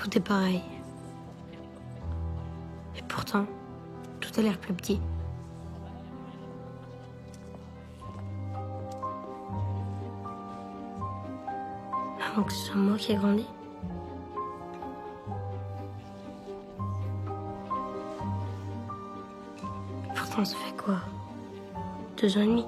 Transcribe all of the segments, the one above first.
Tout est pareil. Et pourtant, tout a l'air plus petit. Donc ce soit moi qui ai grandi. Pourtant, ça fait quoi? 2 ans et demi.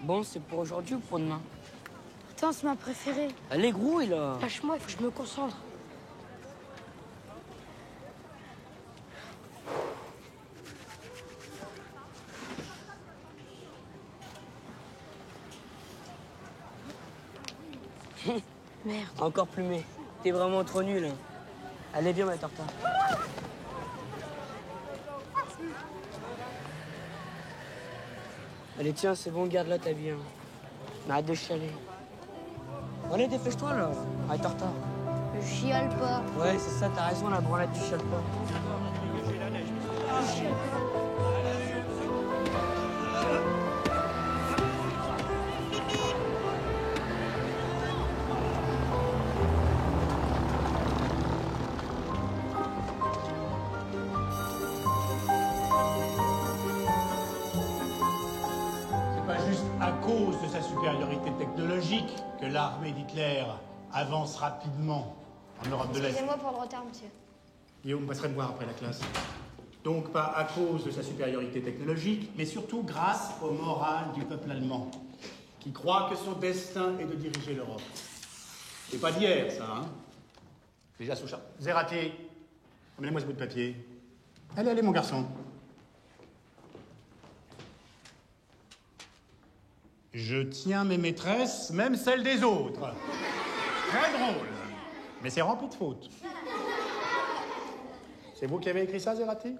Bon, c'est pour aujourd'hui ou pour demain? Attends, c'est ma préférée. Allez, gros, il a... Lâche-moi, il faut que je me concentre. Merde. Encore plumé. T'es vraiment trop nul. Hein. Allez, viens, ma torta. Allez, tiens, c'est bon, garde-la, t'as bien. Mais arrête de chialer. Allez, dépêche-toi, là. Arrête, torta. Je chiale pas. Ouais, c'est ça, t'as raison, la branlette, tu chiales pas. À cause de sa supériorité technologique que l'armée d'Hitler avance rapidement en Europe de l'Est. Excusez-moi pour le retard, monsieur. Guillaume passerait me voir après la classe. Donc pas à cause de sa supériorité technologique, mais surtout grâce au moral du peuple allemand, qui croit que son destin est de diriger l'Europe. C'est pas d'hier, ça, hein? Déjà sous chat. Zerati, amenez-moi ce bout de papier. Allez, allez, mon garçon. Je tiens mes maîtresses, même celles des autres. Très drôle. Mais c'est rempli de fautes. C'est vous qui avez écrit ça, Zerati?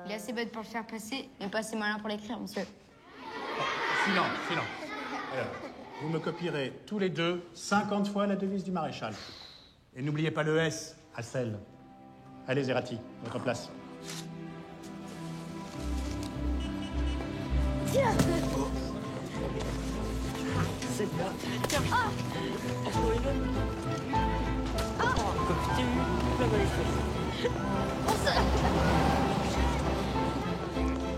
Il est assez bête pour le faire passer, mais pas assez malin pour l'écrire, monsieur. Silence, silence. Alors, vous me copierez tous les deux 50 fois la devise du maréchal. Et n'oubliez pas le S à celle. Allez, Zerati, votre place. Tiens. C'est bien. Tiens. Ah.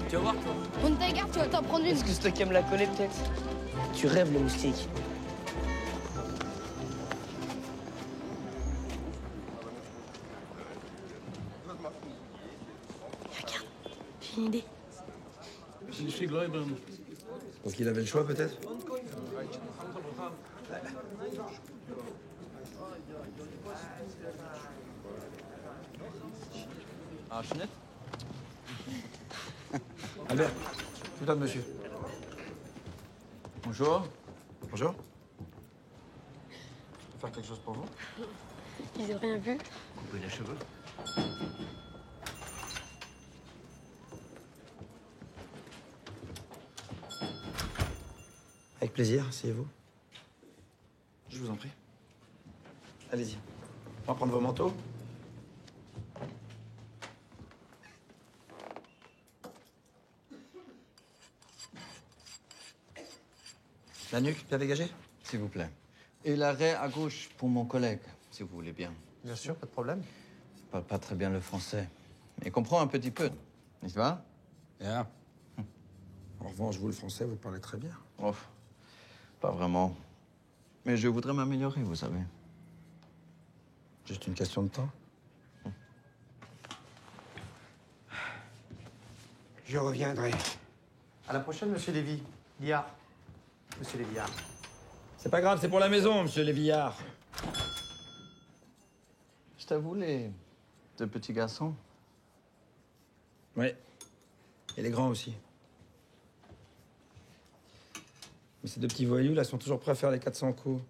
Tu vas voir, toi. Prends ta garde, tu vas t'en prendre une. Est-ce que c'est toi qui aimes la coller, peut-être? Tu rêves, le moustique. Regarde, j'ai une idée. Donc il avait le choix peut-être? Ah, Chenette? Albert, tout à monsieur. Bonjour. Bonjour. Je peux faire quelque chose pour vous? Ils ont rien vu. Couper les cheveux. Avec plaisir, asseyez-vous. Je vous en prie. Allez-y. On va prendre vos manteaux. La nuque, bien dégagée? S'il vous plaît. Et l'arrêt à gauche pour mon collègue, si vous voulez bien. Bien sûr, pas de problème. Il parle pas très bien le français. Mais il comprend un petit peu, n'est-ce pas? Bien. En revanche, vous, le français, vous parlez très bien. Oh, pas vraiment. Mais je voudrais m'améliorer, vous savez. Juste une question de temps. Je reviendrai. À la prochaine, monsieur Lévy. Liard. Monsieur Léviard. C'est pas grave, c'est pour la maison, monsieur Lévillard. Je t'avoue, les deux petits garçons. Oui. Et les grands aussi. Mais ces deux petits voyous, là, sont toujours prêts à faire les 400 coups.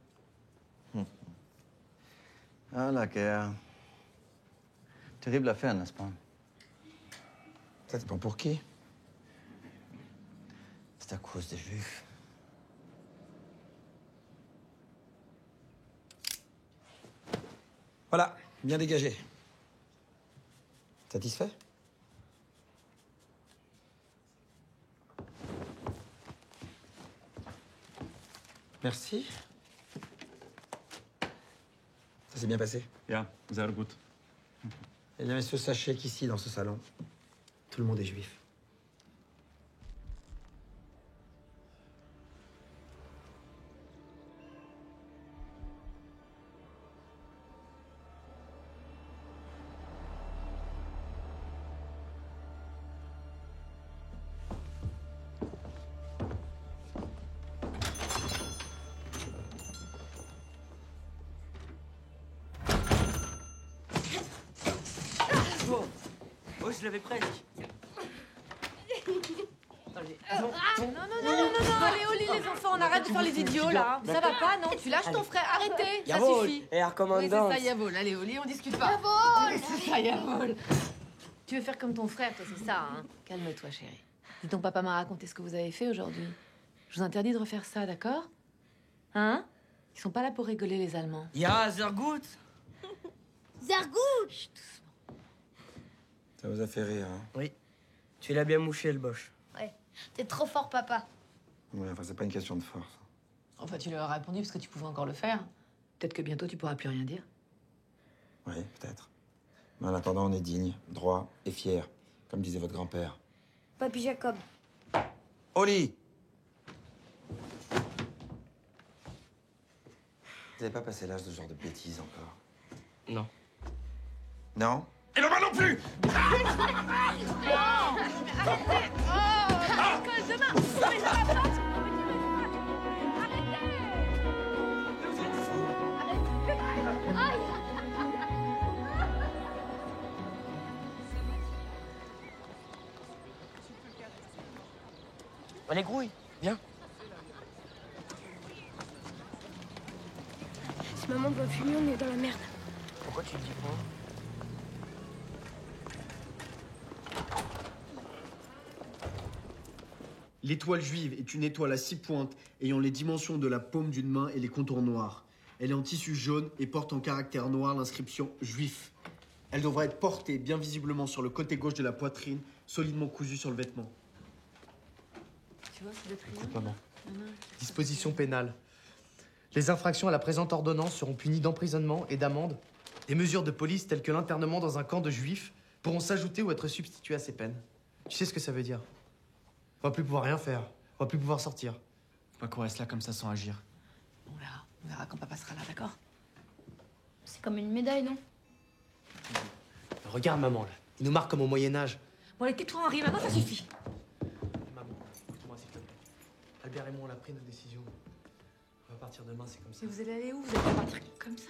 Ah, la guerre. Terrible affaire, n'est-ce pas? Ça dépend pour qui. C'est à cause des Juifs. Voilà, bien dégagé. Satisfait? Merci. Ça s'est bien passé? Ja, sehr gut. Eh bien, messieurs, sachez qu'ici, dans ce salon, tout le monde est juif. Oh, je l'avais presque. Non, allez, au lit, les enfants, on arrête de faire les idiots, là. Ça va pas, non? Tu lâches ton frère, arrêtez, ça Yavol. suffit. Et la commandante. Oui, c'est ça, Yavol. Allez, au lit, on discute pas. Yavol! C'est ça, Yavol. Tu veux faire comme ton frère, toi, c'est ça, hein? Calme-toi, chérie. Dis, ton papa m'a raconté ce que vous avez fait aujourd'hui. Je vous interdis de refaire ça, d'accord? Hein? Ils sont pas là pour rigoler, les Allemands. Ja, sehr gut. Zargouche! Ça vous a fait rire, hein? Oui. Tu l'as bien mouché, le boche. Ouais, t'es trop fort, papa. Ouais, enfin, c'est pas une question de force. Enfin, tu leur as répondu parce que tu pouvais encore le faire. Peut-être que bientôt, tu pourras plus rien dire. Oui, peut-être. Mais en attendant, on est digne, droit et fier, comme disait votre grand-père. Papy Jacob. Au lit! Vous n'avez pas passé l'âge de ce genre de bêtises encore? Non. Non? Et le bas non plus! Allez, grouille, viens. Si maman doit fumer, on est dans la merde. Pourquoi tu le dis pas? L'étoile juive est une étoile à 6 pointes ayant les dimensions de la paume d'une main et les contours noirs. Elle est en tissu jaune et porte en caractère noir l'inscription « Juif ». Elle devra être portée bien visiblement sur le côté gauche de la poitrine, solidement cousue sur le vêtement. Tu vois, c'est le triangle. Écoute, maman. Disposition pénale. Les infractions à la présente ordonnance seront punies d'emprisonnement et d'amende. Des mesures de police telles que l'internement dans un camp de juifs pourront s'ajouter ou être substituées à ces peines. Tu sais ce que ça veut dire? On va plus pouvoir rien faire. On va plus pouvoir sortir. Faut pas qu'on reste là comme ça sans agir. On verra quand papa sera là, d'accord? C'est comme une médaille, non? Regarde, maman, là. Il nous marque comme au Moyen-Âge. Bon, allez, tais-toi, Henri, maintenant, ça suffit. Maman, écoute-moi, s'il te plaît. Albert et moi, on a pris notre décision. On va partir demain, c'est comme ça. Mais vous allez aller où? Vous allez pas partir comme ça?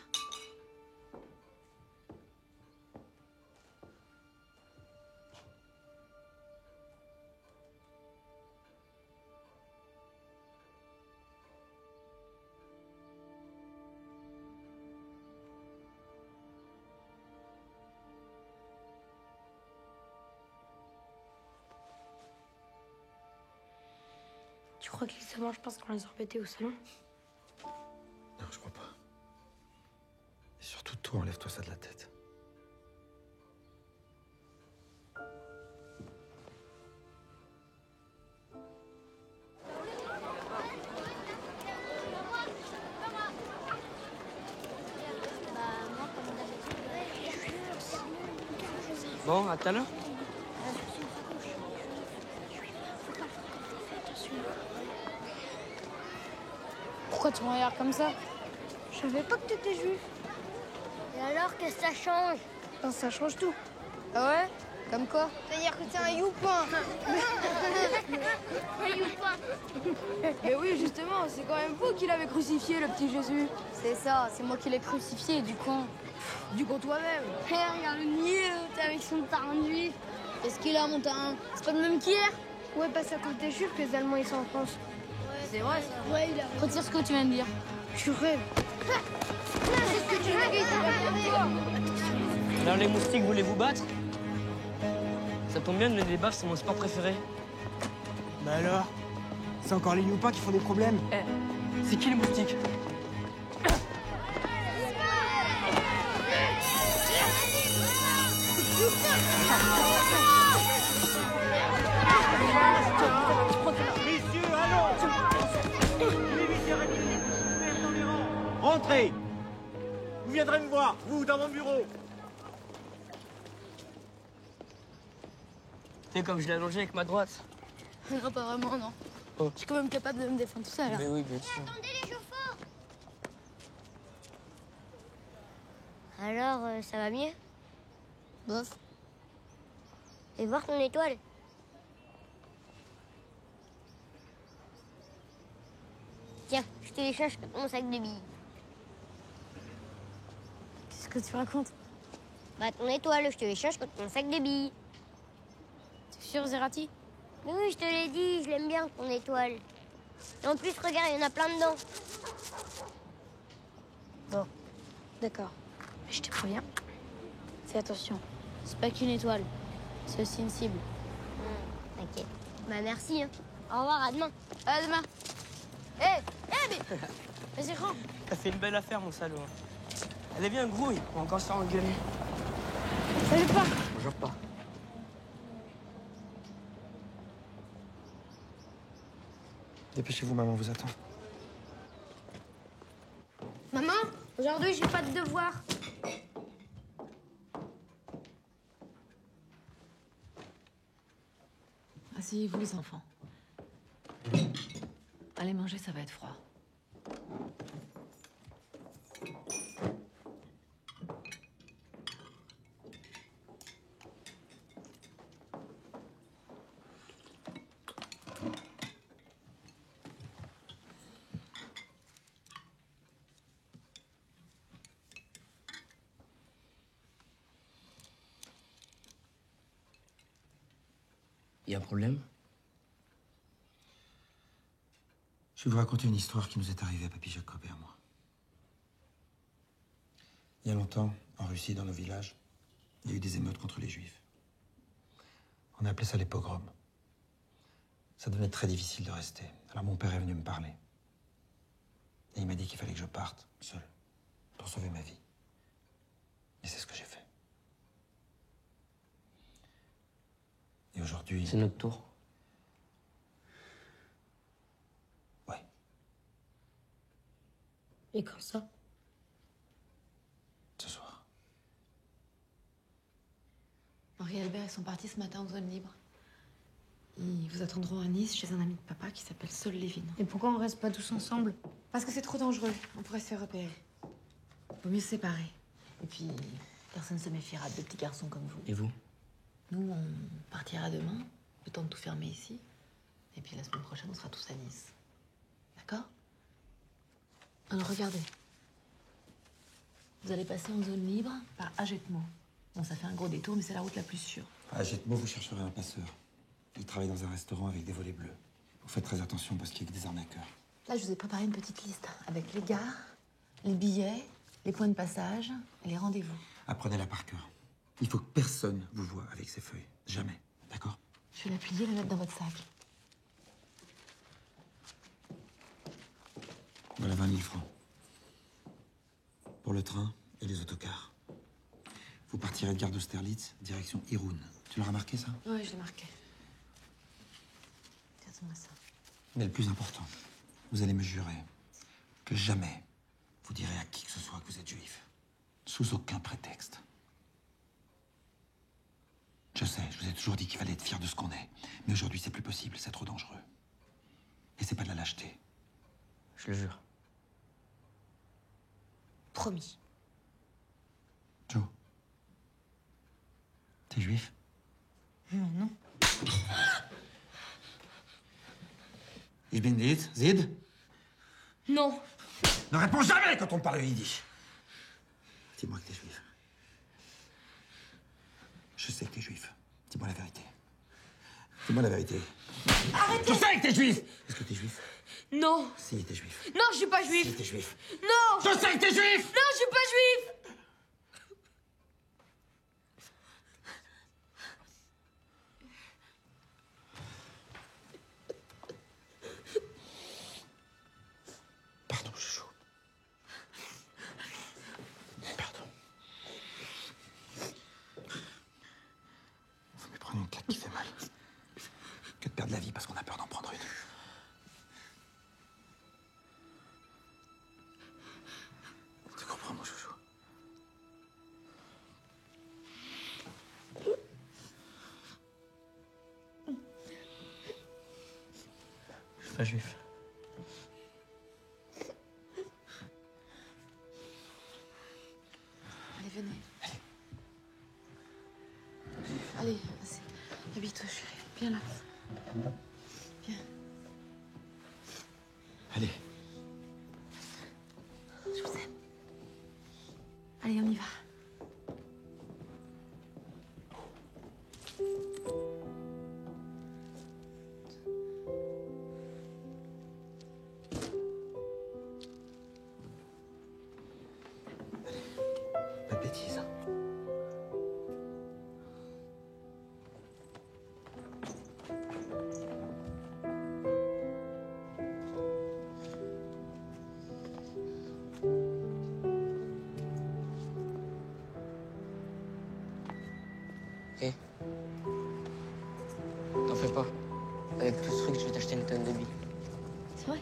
Tu crois que les savants, je pense qu'on les a embêtés au salon? Non, je crois pas. Et surtout, toi, enlève-toi ça de la tête. Bon, à tout à l'heure. Pourquoi tu me regardes comme ça? Je savais pas que t'étais juif. Et alors, qu'est-ce que ça change? Ben, ça change tout. Ah ouais? Comme quoi? C'est-à-dire que c'est un youpin. Un youpin. Mais oui, justement, c'est quand même vous qui l'avez crucifié, le petit Jésus. C'est ça, c'est moi qui l'ai crucifié, du con. Du con toi-même. Regarde le niais, t'es avec son tarin juif. Qu'est-ce qu'il a, mon tarin? C'est pas le même qu'hier? Ouais, bah c'est à cause des juifs que les Allemands ils sont en France. C'est vrai, ça. Ouais, il a... Retire ce que tu viens de dire. Tu rêves. C'est ce que tu m'as dit. Alors, les moustiques, voulez-vous battre? Ça tombe bien, le débat, c'est mon sport préféré. Bah alors? C'est encore les youpins qui font des problèmes? C'est qui les moustiques? Messieurs, allons! entrez. Vous viendrez me voir, vous, dans mon bureau. T'es comme je l'ai allongé avec ma droite. Non, pas vraiment, non. Oh. Je suis quand même capable de me défendre tout seul. Mais oui, bien sûr. Attendez les chauffeurs. Alors, ça va mieux? Bof. Et voir ton étoile. Tiens, je te l'échange contre mon sac de billes. Qu'est-ce que tu racontes? Bah, ton étoile, je te l'échange contre mon sac de billes. T'es sûr, Zerati? Mais oui, je te l'ai dit, je l'aime bien, ton étoile. Et en plus, regarde, il y en a plein dedans. Bon, d'accord. Mais je te préviens. Fais attention. C'est pas qu'une étoile. C'est aussi une cible. T'inquiète. Bah, merci, hein. Au revoir, à demain. À demain. Mais... Vas-y, rentre. T'as fait une belle affaire, mon salaud. Allez, viens, grouille. On va encore se faire engueuler. Salut, pas. Bonjour, pas. Dépêchez-vous, maman vous attend. Maman, aujourd'hui, j'ai pas de devoir. Asseyez-vous, les enfants. Allez manger, ça va être froid. Y a un problème? Je vais vous raconter une histoire qui nous est arrivée à Papy Jacob et à moi. Il y a longtemps, en Russie, dans nos villages, il y a eu des émeutes contre les Juifs. On a appelé ça les pogroms. Ça devenait très difficile de rester. Alors mon père est venu me parler. Et il m'a dit qu'il fallait que je parte, seul, pour sauver ma vie. Et c'est ce que j'ai fait. Et aujourd'hui... C'est notre tour. Ouais. Et quand ça? Ce soir. Henri et Albert, ils sont partis ce matin en zone libre. Ils vous attendront à Nice chez un ami de papa qui s'appelle Saul Lévin. Et pourquoi on reste pas tous ensemble? Parce que c'est trop dangereux. On pourrait se faire repérer. Vaut mieux se séparer. Et puis, personne ne se méfiera de petits garçons comme vous. Et vous? Nous, on partira demain, le temps de tout fermer ici. Et puis la semaine prochaine, on sera tous à Nice. D'accord? Alors regardez. Vous allez passer en zone libre par Agetmo. Bon, ça fait un gros détour, mais c'est la route la plus sûre. À Jetmo, vous chercherez un passeur. Il travaille dans un restaurant avec des volets bleus. Vous faites très attention parce qu'il y a que des arnaqueurs. Là, je vous ai préparé une petite liste avec les gares, les billets, les points de passage et les rendez-vous. Apprenez-la par cœur. Il faut que personne vous voie avec ces feuilles. Jamais. D'accord? Je vais la plier et la mettre dans votre sac. Voilà 20 000 francs. Pour le train et les autocars. Vous partirez de gare d'Austerlitz, direction Irun. Tu l'as remarqué, ça? Oui, je l'ai marqué. Regarde-moi ça. Mais le plus important, vous allez me jurer que jamais vous direz à qui que ce soit que vous êtes juif. Sous aucun prétexte. Je sais, je vous ai toujours dit qu'il fallait être fier de ce qu'on est. Mais aujourd'hui, c'est plus possible, c'est trop dangereux. Et c'est pas de la lâcheté. Je le jure. Promis. Joe. T'es juif? Non. Ich bin dit, Zid? Non. Ne réponds jamais quand on parle yiddish. Dis-moi que t'es juif. Je sais que t'es juif. Dis-moi la vérité. Dis-moi la vérité. Arrêtez! Je sais que t'es juif! Est-ce que t'es juif? Non. Si, t'es juif. Non, je suis pas juif. Si, t'es juif. Non. Je sais que t'es juif! Non, je suis pas juif. Pardon, chouchou. Pardon. Faut mieux prendre une claque qui fait mal que de perdre la vie parce qu'on a peur d'en prendre une. serais juif. Allez, venez. Allez, habille-toi, chérie. Viens là. Viens. Allez. Je vous aime. Allez, on y va. Pas de bêtises. Hé. T'en fais pas. Avec tout ce truc, je vais t'acheter une tonne de billes. C'est vrai?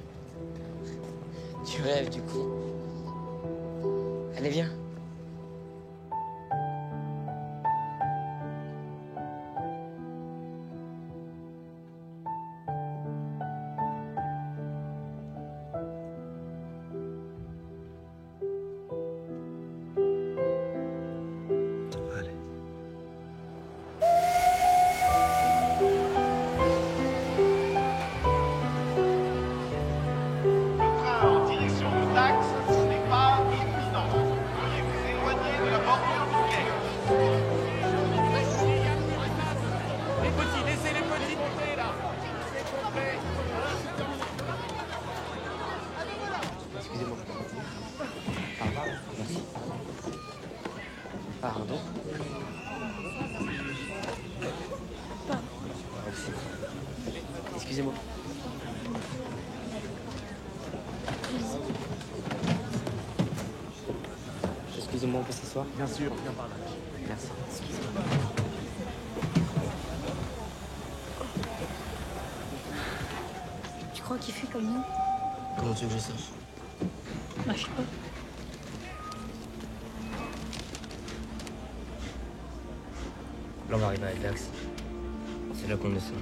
Tu rêves, du coup. Allez, viens. Allez. En direction de Dax, ce n'est pas imminent. Veuillez vous éloigner de la bordure du quai. Les petits, laissez les petits monter là. C'est complet. Excusez-moi. Pardon. Merci. Pardon. Merci. Excusez-moi. Excusez-moi, on peut s'asseoir? Bien sûr, viens par là. Merci. Tu crois qu'il fait comme nous? Comment tu veux que je sache? Bah, je sais pas. Là, on va arriver à Dax. C'est là qu'on le sait.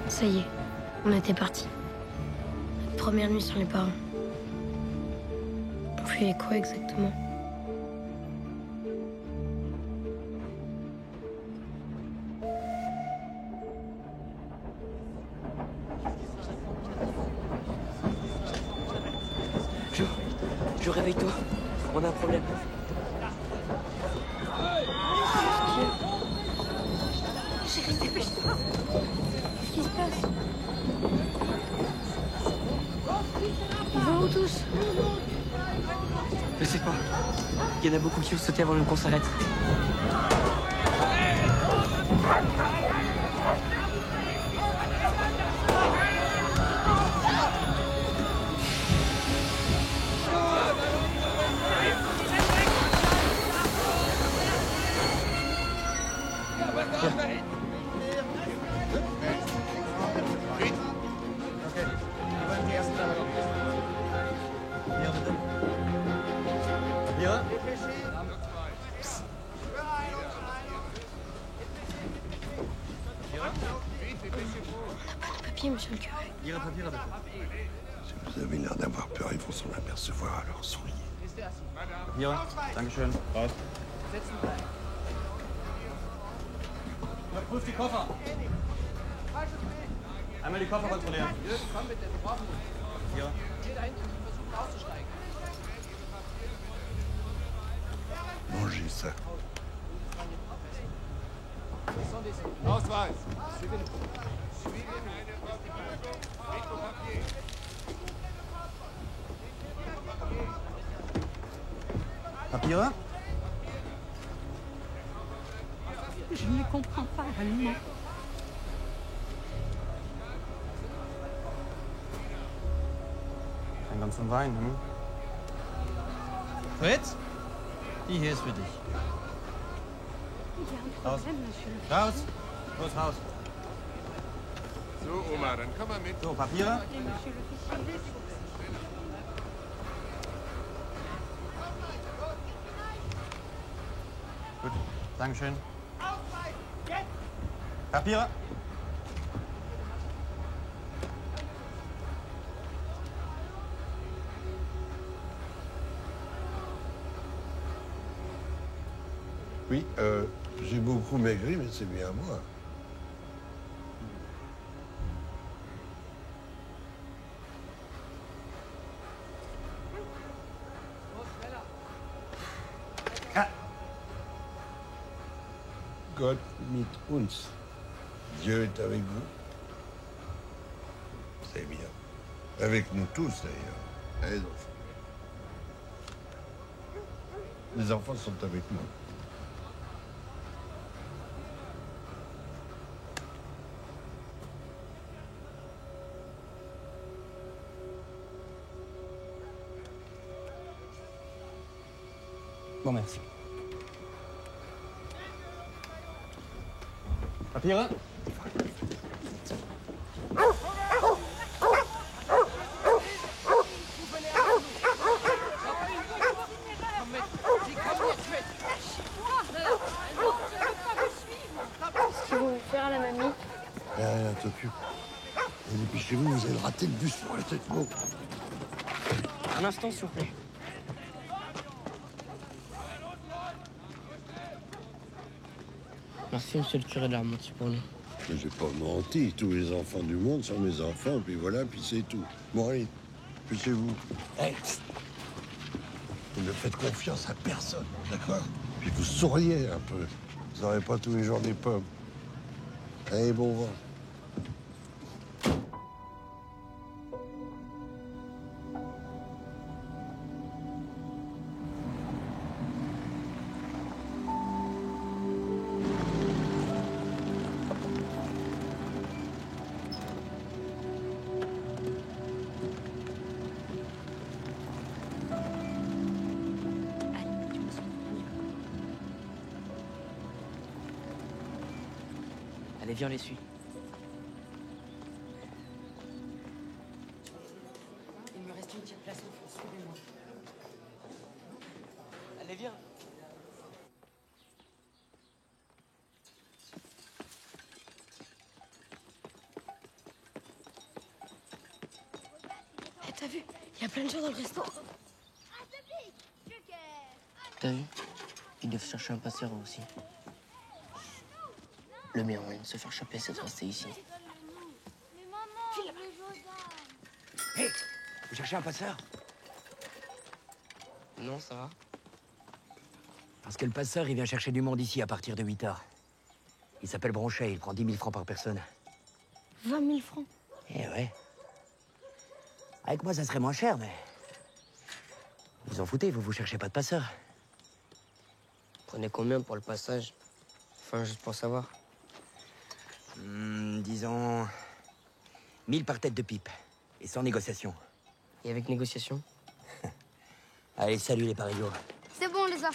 Ça y est, on était partis. Notre première nuit sans les parents. On fuyait quoi exactement? Jo, réveille-toi. On a un problème. Chérie, dépêche-toi. Qu'est-ce qui se passe? Ils vont où tous? Je sais pas. Il y en a beaucoup qui ont sauté avant même qu'on s'arrête. Papier, monsieur le curé. Si vous avez l'air d'avoir peur, ils vont s'en apercevoir, alors souriez. Ja, dankeschön. Raus. Überprüft die Koffer. Einmal die Koffer kontrollieren. Komm bitte, wir brauchen dich. Ja. Geh da hinten und versucht auszusteigen. Mangez ça. Ausweis. Papiere? Je ne comprends pas allemand. Einen ganzen Wein, hm? Fritz? Die hier ist für dich. Raus. Raus. Los, raus. So, Oma, dann komm mal mit. So, Papiere? Gut, Dankeschön. Papiere? Oui, j'ai beaucoup maigri, mais c'est bien moi. Gott mit uns. Dieu est avec vous. C'est bien. Avec nous tous, d'ailleurs. Les enfants. Les enfants sont avec nous. Bon, merci. Papiere? Qu'est-ce qu'ils vont faire à la mamie? Rien, t'occupe. Et dépêchez-vous, vous allez rater le bus pour la tête mot. Un instant, s'il vous plaît. Merci, monsieur le curé de l'Armentier, pour nous. Mais j'ai pas menti. Tous les enfants du monde sont mes enfants, puis voilà, puis c'est tout. Bon, allez, poussez-vous. Hey. Vous ne faites confiance à personne, d'accord? Puis vous souriez un peu. Vous n'aurez pas tous les jours des pommes. Allez, bon vent. Allez, viens, on les suit. Il me reste une petite place au fond, suivez-moi. Allez, viens. Eh, t'as vu? Il y a plein de gens dans le resto. T'as vu? Ils doivent chercher un passeur eux aussi. Le meilleur moyen de se faire choper, c'est de rester ici. Hé, vous cherchez un passeur? Non, ça va. Parce que le passeur, il vient chercher du monde ici à partir de 8 h. Il s'appelle Bronchet, il prend 10 000 francs par personne. 20 000 francs. Eh ouais. Avec moi, ça serait moins cher, mais... Vous en foutez, vous cherchez pas de passeur. Prenez combien pour le passage? Enfin, juste pour savoir. Disons... 1000 par tête de pipe. Et sans négociation. Et avec négociation? Allez, salut les parigots. C'est bon, on les a.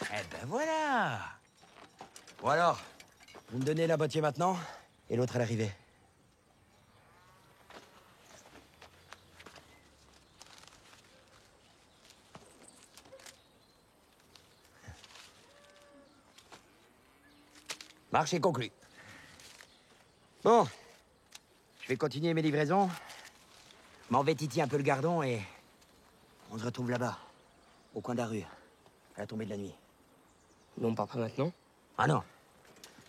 Eh ben voilà. Bon alors, vous me donnez la moitié maintenant, et l'autre à l'arrivée. Marché conclu. Bon, je vais continuer mes livraisons. M'en vais titiller un peu le gardon et... On se retrouve là-bas, au coin de la rue, à la tombée de la nuit. Mais on part pas maintenant? Ah non.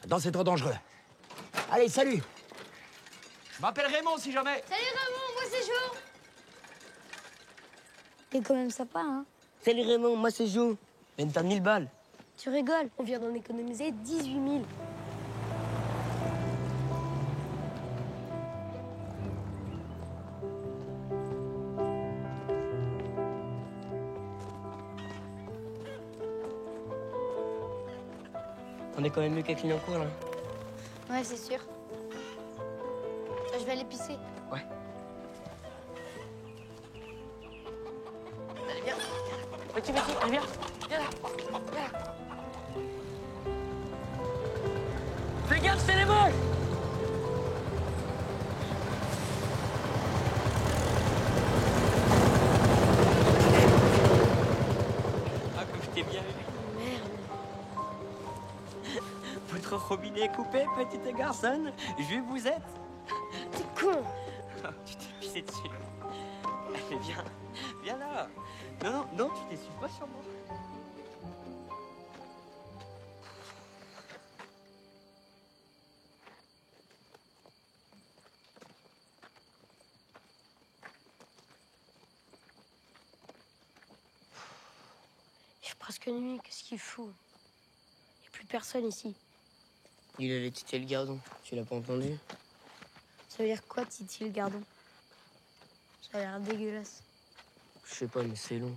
Maintenant, c'est trop dangereux. Allez, salut. Je m'appelle Raymond, si jamais. Salut Raymond, moi c'est Jo. T'es quand même sympa, hein? Salut Raymond, moi c'est Jo. Une t'as 1000 balles. Tu rigoles, on vient d'en économiser 18 000. On est quand même mieux qu'à Clignancourt, là. Ouais, c'est sûr. Je vais aller pisser. Ouais. Allez, viens. Petit, allez, viens. Viens là. Viens là. Fais gaffe, c'est les moches! Votre robinet est coupé, petite garçonne. Je vous êtes. T'es con. Tu t'es pissé dessus. Allez, viens. Viens là. Non, non, tu t'essuies pas sur moi. Il fait presque nuit, qu'est-ce qu'il fout? Il n'y a plus personne ici. Il allait titer le gardon, tu l'as pas entendu? Ça veut dire quoi, Titi le gardon? Ça a l'air dégueulasse. Je sais pas, mais c'est long.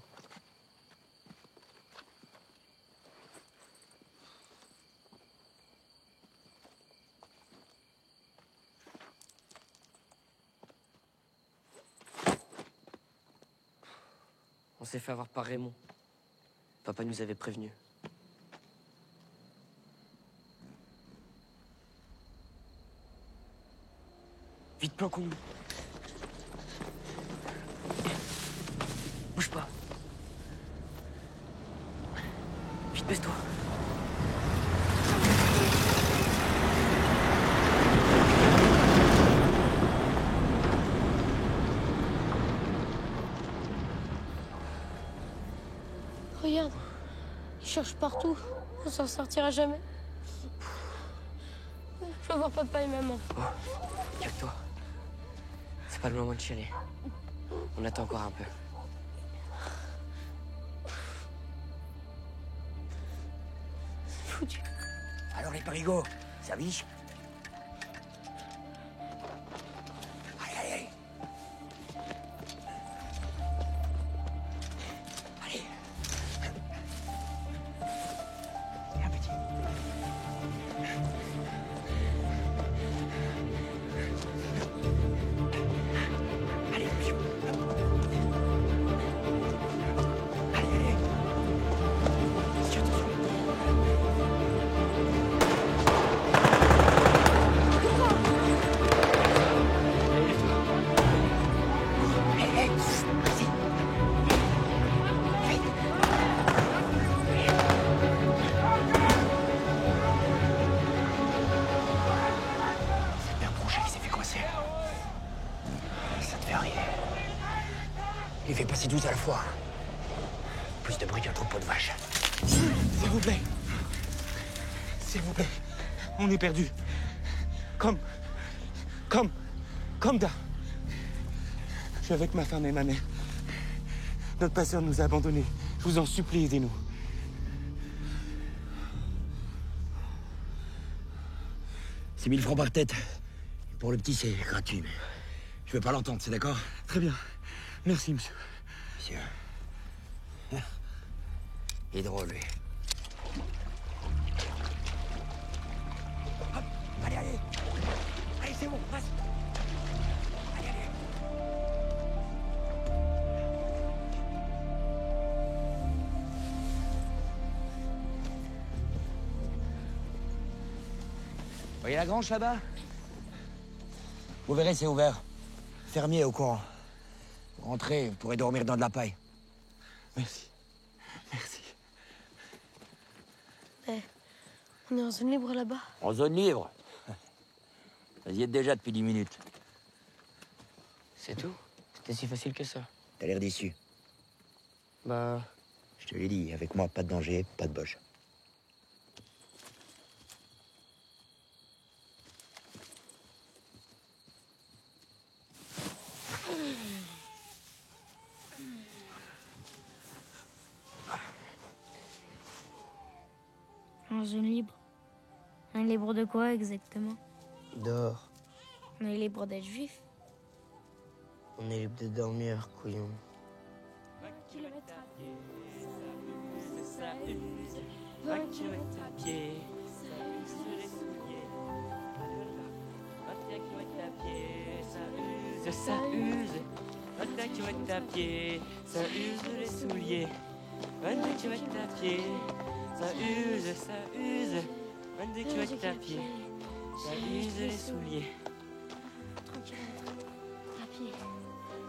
On s'est fait avoir par Raymond. Papa nous avait prévenus. Vite, planquons-nous. Bouge pas. Vite, baisse-toi. Regarde, il cherche partout. On s'en sortira jamais. Je veux voir papa et maman. Oh, calme-toi. C'est pas le moment de chialer. On attend encore un peu. Foutu. Alors les parigots, ça vit? Allez, allez. Allez. Viens, petit. Allez, piou. Allez, allez. Tiens, attention. Il fait passer 12 à la fois. Plus de bruit qu'un troupeau de vaches. S'il vous plaît. S'il vous plaît. On est perdu. Comme d'hab. Je suis avec ma femme et ma mère. Notre passeur nous a abandonnés. Je vous en supplie, aidez-nous. C'est 1000 francs par tête. Pour le petit, c'est gratuit, mais je veux pas l'entendre, c'est d'accord? Très bien. Merci, monsieur. Monsieur. Il est drôle, lui. Hop. Allez, allez. Allez, c'est bon, passe. Allez, allez. Vous voyez la grange là-bas? Vous verrez, c'est ouvert. Fermier au courant. Vous rentrez, vous pourrez dormir dans de la paille. Merci. Merci. Eh, on est en zone libre là-bas. En zone libre? Vous y êtes déjà depuis 10 minutes. C'est tout? C'était si facile que ça? T'as l'air déçu. Bah... Je te l'ai dit, avec moi, pas de danger, pas de boche. En zone libre. On est libre de quoi exactement? Dehors. On est libre d'être juif. On est libre de dormir, couillon. 20 km à pied, ça use. 20 km à pied, ça use les souliers. 21 km à pied, ça use. 21 km à pied, ça use les souliers. 22 km à pied, ça use. 22 km à pied, ça use les souliers. 3 km à pied.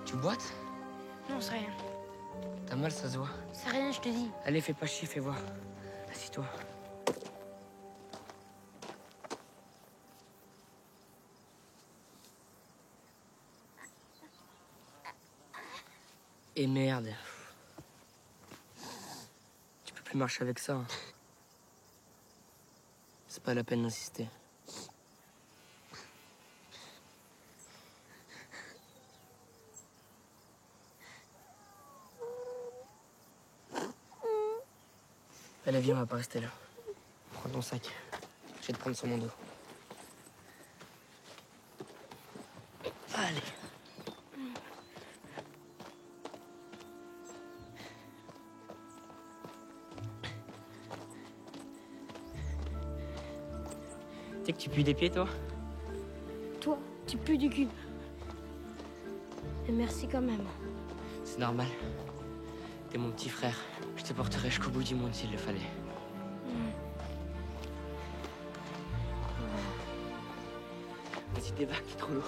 Tu boites? Non, c'est rien. T'as mal, ça se voit. C'est rien, je te dis. Allez, fais pas chier, fais voir. Assis-toi. Et merde. Tu peux plus marcher avec ça. Hein. C'est pas la peine d'insister. Allez, viens, on va pas rester là. Prends ton sac. Je vais te prendre sur mon dos. Allez. Tu sais que tu pues des pieds, toi? Toi, tu pues du cul. Et merci quand même. C'est normal. T'es mon petit frère. Je te porterai jusqu'au bout du monde s'il le fallait. Vas-y, débarque, c'est trop lourd.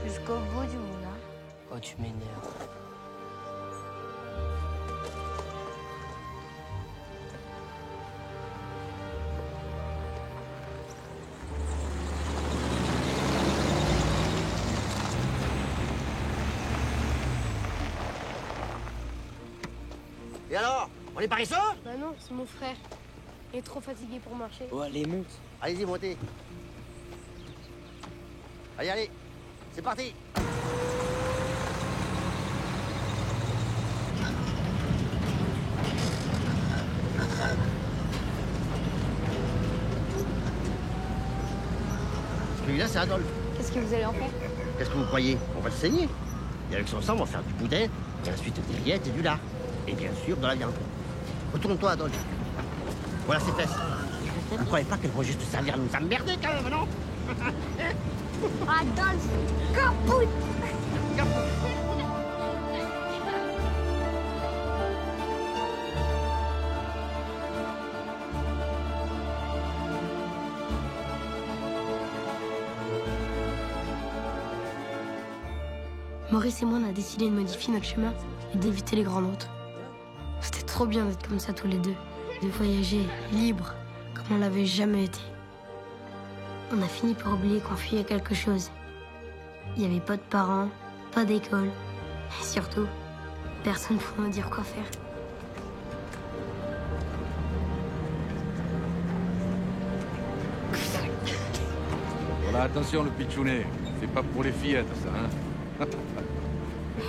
Jusqu'au bout du monde, hein. Oh, tu m'énerves. Et alors? On est paresseux? Bah non, c'est mon frère. Il est trop fatigué pour marcher. Oh, allez, monte. Allez-y, montez. Allez, allez. C'est parti. Celui-là, c'est Adolphe. Qu'est-ce que vous allez en faire? Qu'est-ce que vous croyez? On va le saigner. Et avec son sang, on va faire du boudin, et ensuite des rillettes et du lard. Et bien sûr, de la viande. Retourne-toi, Adolphe. Voilà ses fesses. Vous ne croyez pas qu'elles vont juste servir à nous emmerder, quand même, non? Adolphe, capoute! Maurice et moi, on a décidé de modifier notre chemin et d'éviter les grandes routes. C'était trop bien d'être comme ça tous les deux, de voyager libre comme on l'avait jamais été. On a fini par oublier qu'on fuyait quelque chose. Il n'y avait pas de parents, pas d'école, et surtout, personne pour nous dire quoi faire. Voilà, attention le pitchounet, c'est pas pour les fillettes ça, hein.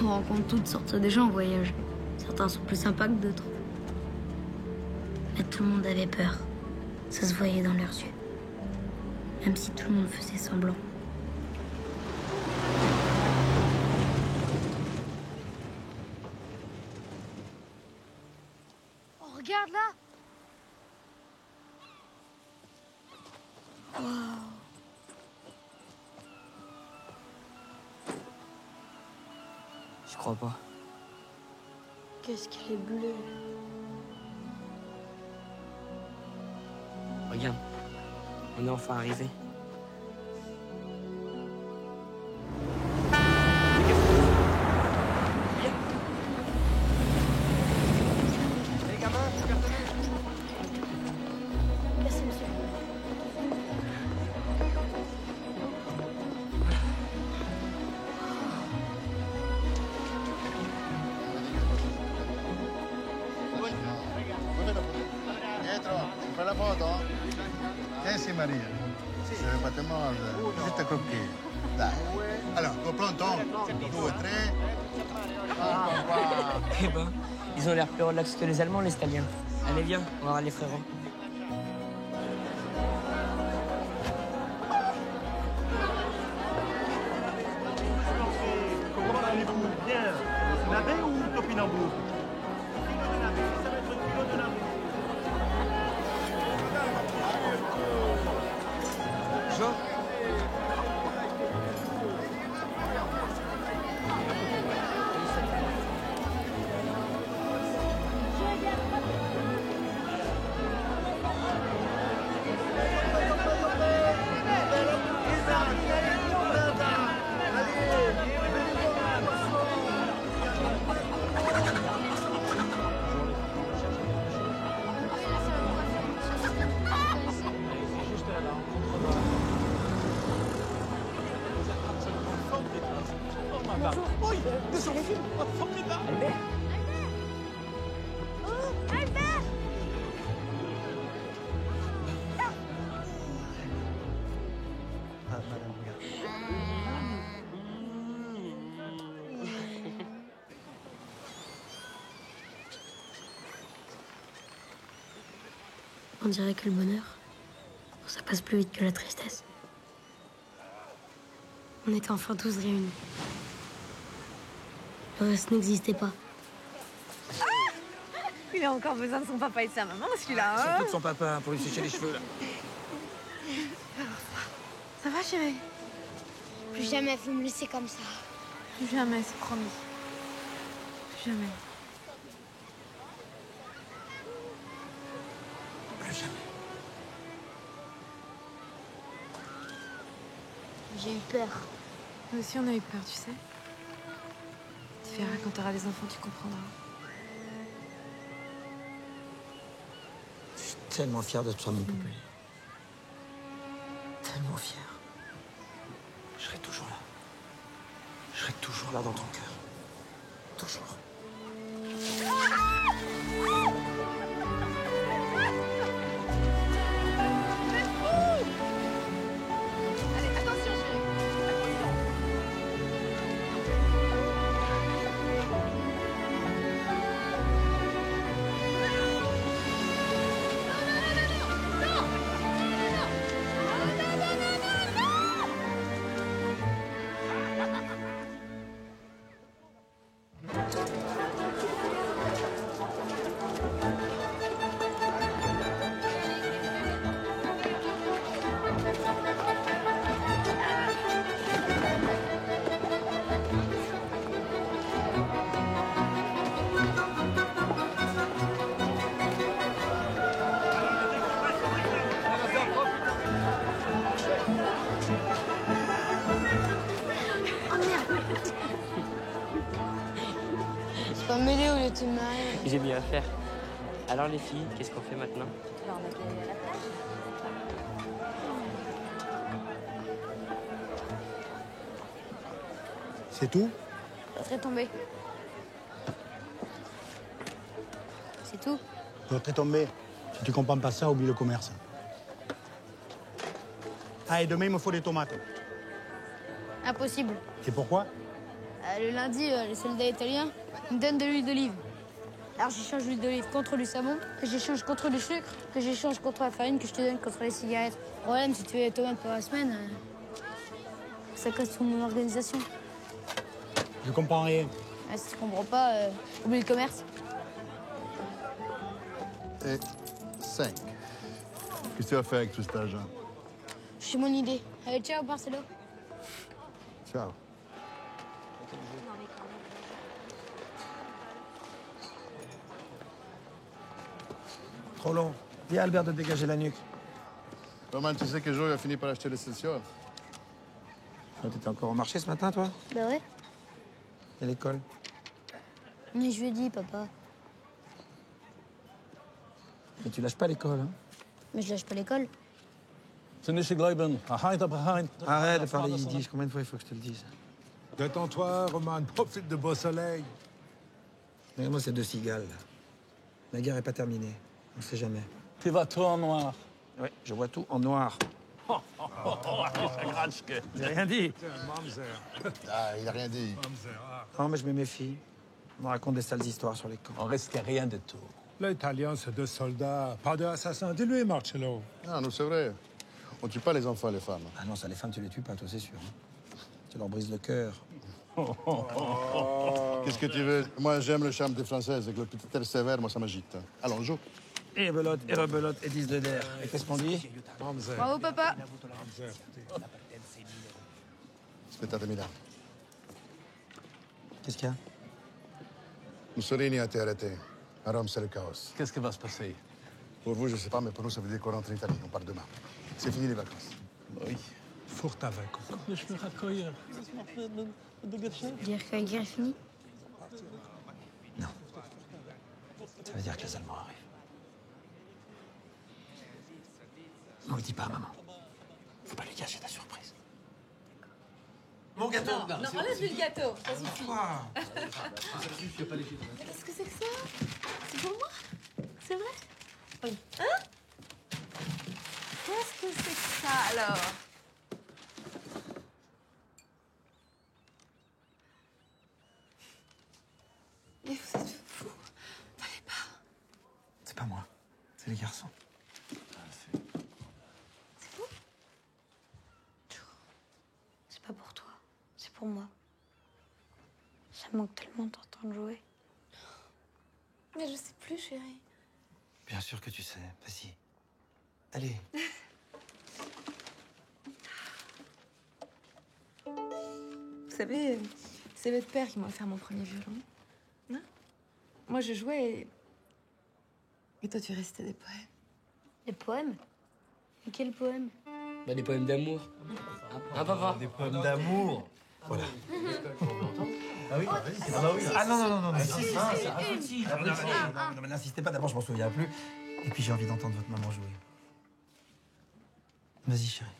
On rencontre toutes sortes de gens en voyage. Certains sont plus sympas que d'autres. Mais tout le monde avait peur. Ça se voyait dans leurs yeux. Même si tout le monde faisait semblant. Oh, regarde là! Wow. Je crois pas. Qu'est-ce qu'elle est bleue. Regarde, on est enfin arrivé. Merci, monsieur. Dietro, fai la foto? Sì, Maria. Se ne fate mordere. Juste coquille. Dai. Alors, pronto? 2, 3. Eh ben, ils ont l'air plus relax que les Allemands, les Italiens. Allez, viens, on va voir les frérots. Comment allez-vous? Bien. Navet ou topinambour? Jean? On dirait que le bonheur, ça passe plus vite que la tristesse. On était enfin tous réunis. Le reste n'existait pas. Il a encore besoin de son papa et de sa maman, celui-là. Hein. Surtout de son papa, pour lui sécher les cheveux, là. Ça va, chérie? Plus jamais vous me laissez comme ça. Plus jamais, c'est promis. Plus jamais. Plus jamais. J'ai eu peur. Nous aussi, on a eu peur, tu sais. Tu verras, quand t'auras des enfants, tu comprendras. Je suis tellement fier de toi, mon poupée. Tellement fier. Je serai toujours là. Je serai toujours là dans ton cœur. Toujours. Allez, attention, chérie. C'est pas mêlé au lieu de te marier. J'ai mieux à faire. Alors les filles, qu'est-ce qu'on fait maintenant? On a qu'à aller à la plage. C'est tout? L'autre est tombé. C'est tout. L'autre est tombé. Si tu comprends pas ça, oublie le commerce. Ah, et demain, il me faut des tomates. Impossible. Et pourquoi? Le lundi, les soldats italiens me donnent de l'huile d'olive. Alors j'échange l'huile d'olive contre du savon, que j'échange contre du sucre, que j'échange contre la farine, que je te donne contre les cigarettes. Le problème, si tu fais les tomates pour la semaine, ça casse toute mon organisation. Je comprends rien. Si tu comprends pas, oublie le commerce. Et 5. Qu'est-ce que tu vas faire avec tout cet argent? J'ai mon idée. Allez, ciao, Marcelo. Ciao. Trop long. Dis à Albert de dégager la nuque. Comment tu sais que Joe a fini par acheter l'Excelsior? T'étais encore au marché ce matin, toi? Bah ouais. Et l'école? Mais je lui ai dit, papa. Mais tu lâches pas l'école, hein? Mais je lâche pas l'école. Arrête de parler yiddish. Combien de fois il faut que je te le dise? Détends-toi, Roman. Profite de beau soleil. Regarde-moi ces deux cigales, là. La guerre est pas terminée. On sait jamais. Tu vois tout en noir. Oui, je vois tout en noir. J'ai rien dit. Ah, il a rien dit. Non, mais je me méfie. On me raconte des sales histoires sur les camps. On risque rien de tout. L'Italien, c'est deux soldats, pas deux assassins. Dis-lui, Marcello. Ah, non, c'est vrai. On tue pas les enfants et les femmes. Ah non, ça, les femmes, tu les tues pas, toi, c'est sûr. Hein. Tu leur brises le cœur. Qu'est-ce que tu veux? Moi, j'aime le charme des Françaises. Avec le petit air sévère, moi, ça m'agite. Allons, joue. Et belote, et rebelote, et 10 de d'air. Et qu'est-ce qu'on dit? Bravo, papa. Aspettate, Milan. Qu'est-ce qu'il y a? Mussolini a été arrêté. À Rome, c'est le chaos. Qu'est-ce qui va se passer? Pour vous, je sais pas, mais pour nous, ça veut dire qu'on rentre en Italie. On part demain. C'est fini les vacances. Oui. Fort avec. Dire que la guerre est finie? Non. Ça veut dire que les Allemands arrivent. On le dit pas à maman. Faut pas lui gâcher ta surprise. Mon gâteau! Non, enlève-lui le gâteau, ça suffit. Qu'est-ce Qu'est-ce que c'est que ça? C'est pour moi? C'est vrai? Oui. Hein? Qu'est-ce que c'est que ça, alors? Mais vous êtes fous. Fallait pas. C'est pas moi. C'est les garçons. pour moi. Ça manque tellement de t'entendre jouer. Mais je sais plus, chérie. Bien sûr que tu sais. Vas-y. Allez. Vous savez, c'est votre père qui m'a offert mon premier violon. Hein? Moi, je jouais et toi, tu récitais des poèmes. Des poèmes? Et quels poèmes? Bah, des poèmes d'amour. Hein, papa? Des poèmes d'amour. Voilà. Ah oui, vas-y, c'est Ah bah oui. Ah non, non, non, non. Si, Non, mais n'insistez pas, d'abord, je m'en souviens plus. Et puis, j'ai envie d'entendre votre maman jouer. Vas-y, chérie.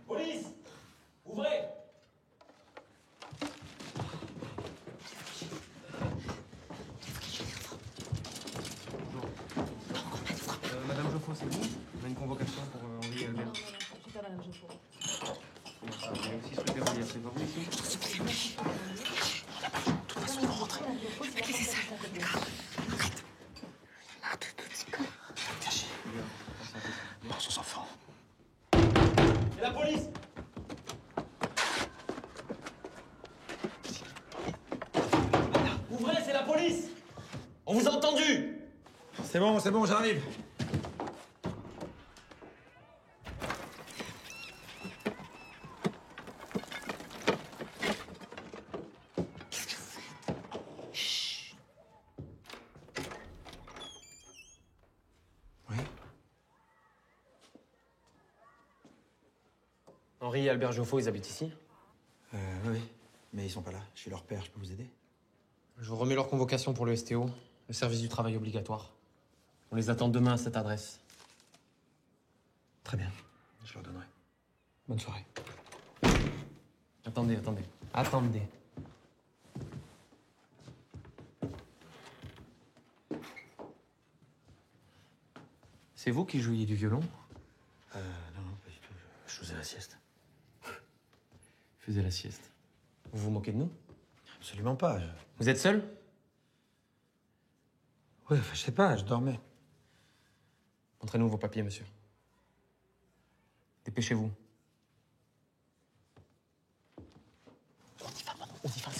Police! Ouvrez! Madame Joffo, c'est vous? On a une convocation pour Henri et Albert. Non, je suis pas Madame Joffo. Il y a aussi ce verrouillé, c'est pas vous ici? De toute façon, ils vont rentrer. Je vais te laisser seule. D'accord. Arrête. Ah, tout petit con. Caché. Pense aux enfants. C'est la police! Ouvrez, c'est la police! On vous a entendu! C'est bon, j'arrive. Henri et Albert Joffo, ils habitent ici? Oui. Mais ils sont pas là. Je suis leur père, je peux vous aider? Je vous remets leur convocation pour le STO, le service du travail obligatoire. On les attend demain à cette adresse. Très bien. Je leur donnerai. Bonne soirée. Attendez. C'est vous qui jouiez du violon? Non, pas du tout. Je faisais la sieste. Faisais la sieste. Vous vous moquez de nous? Absolument pas. Vous êtes seul? Ouais, enfin, je sais pas, je dormais. Montrez-nous vos papiers, monsieur. Dépêchez-vous. On y va.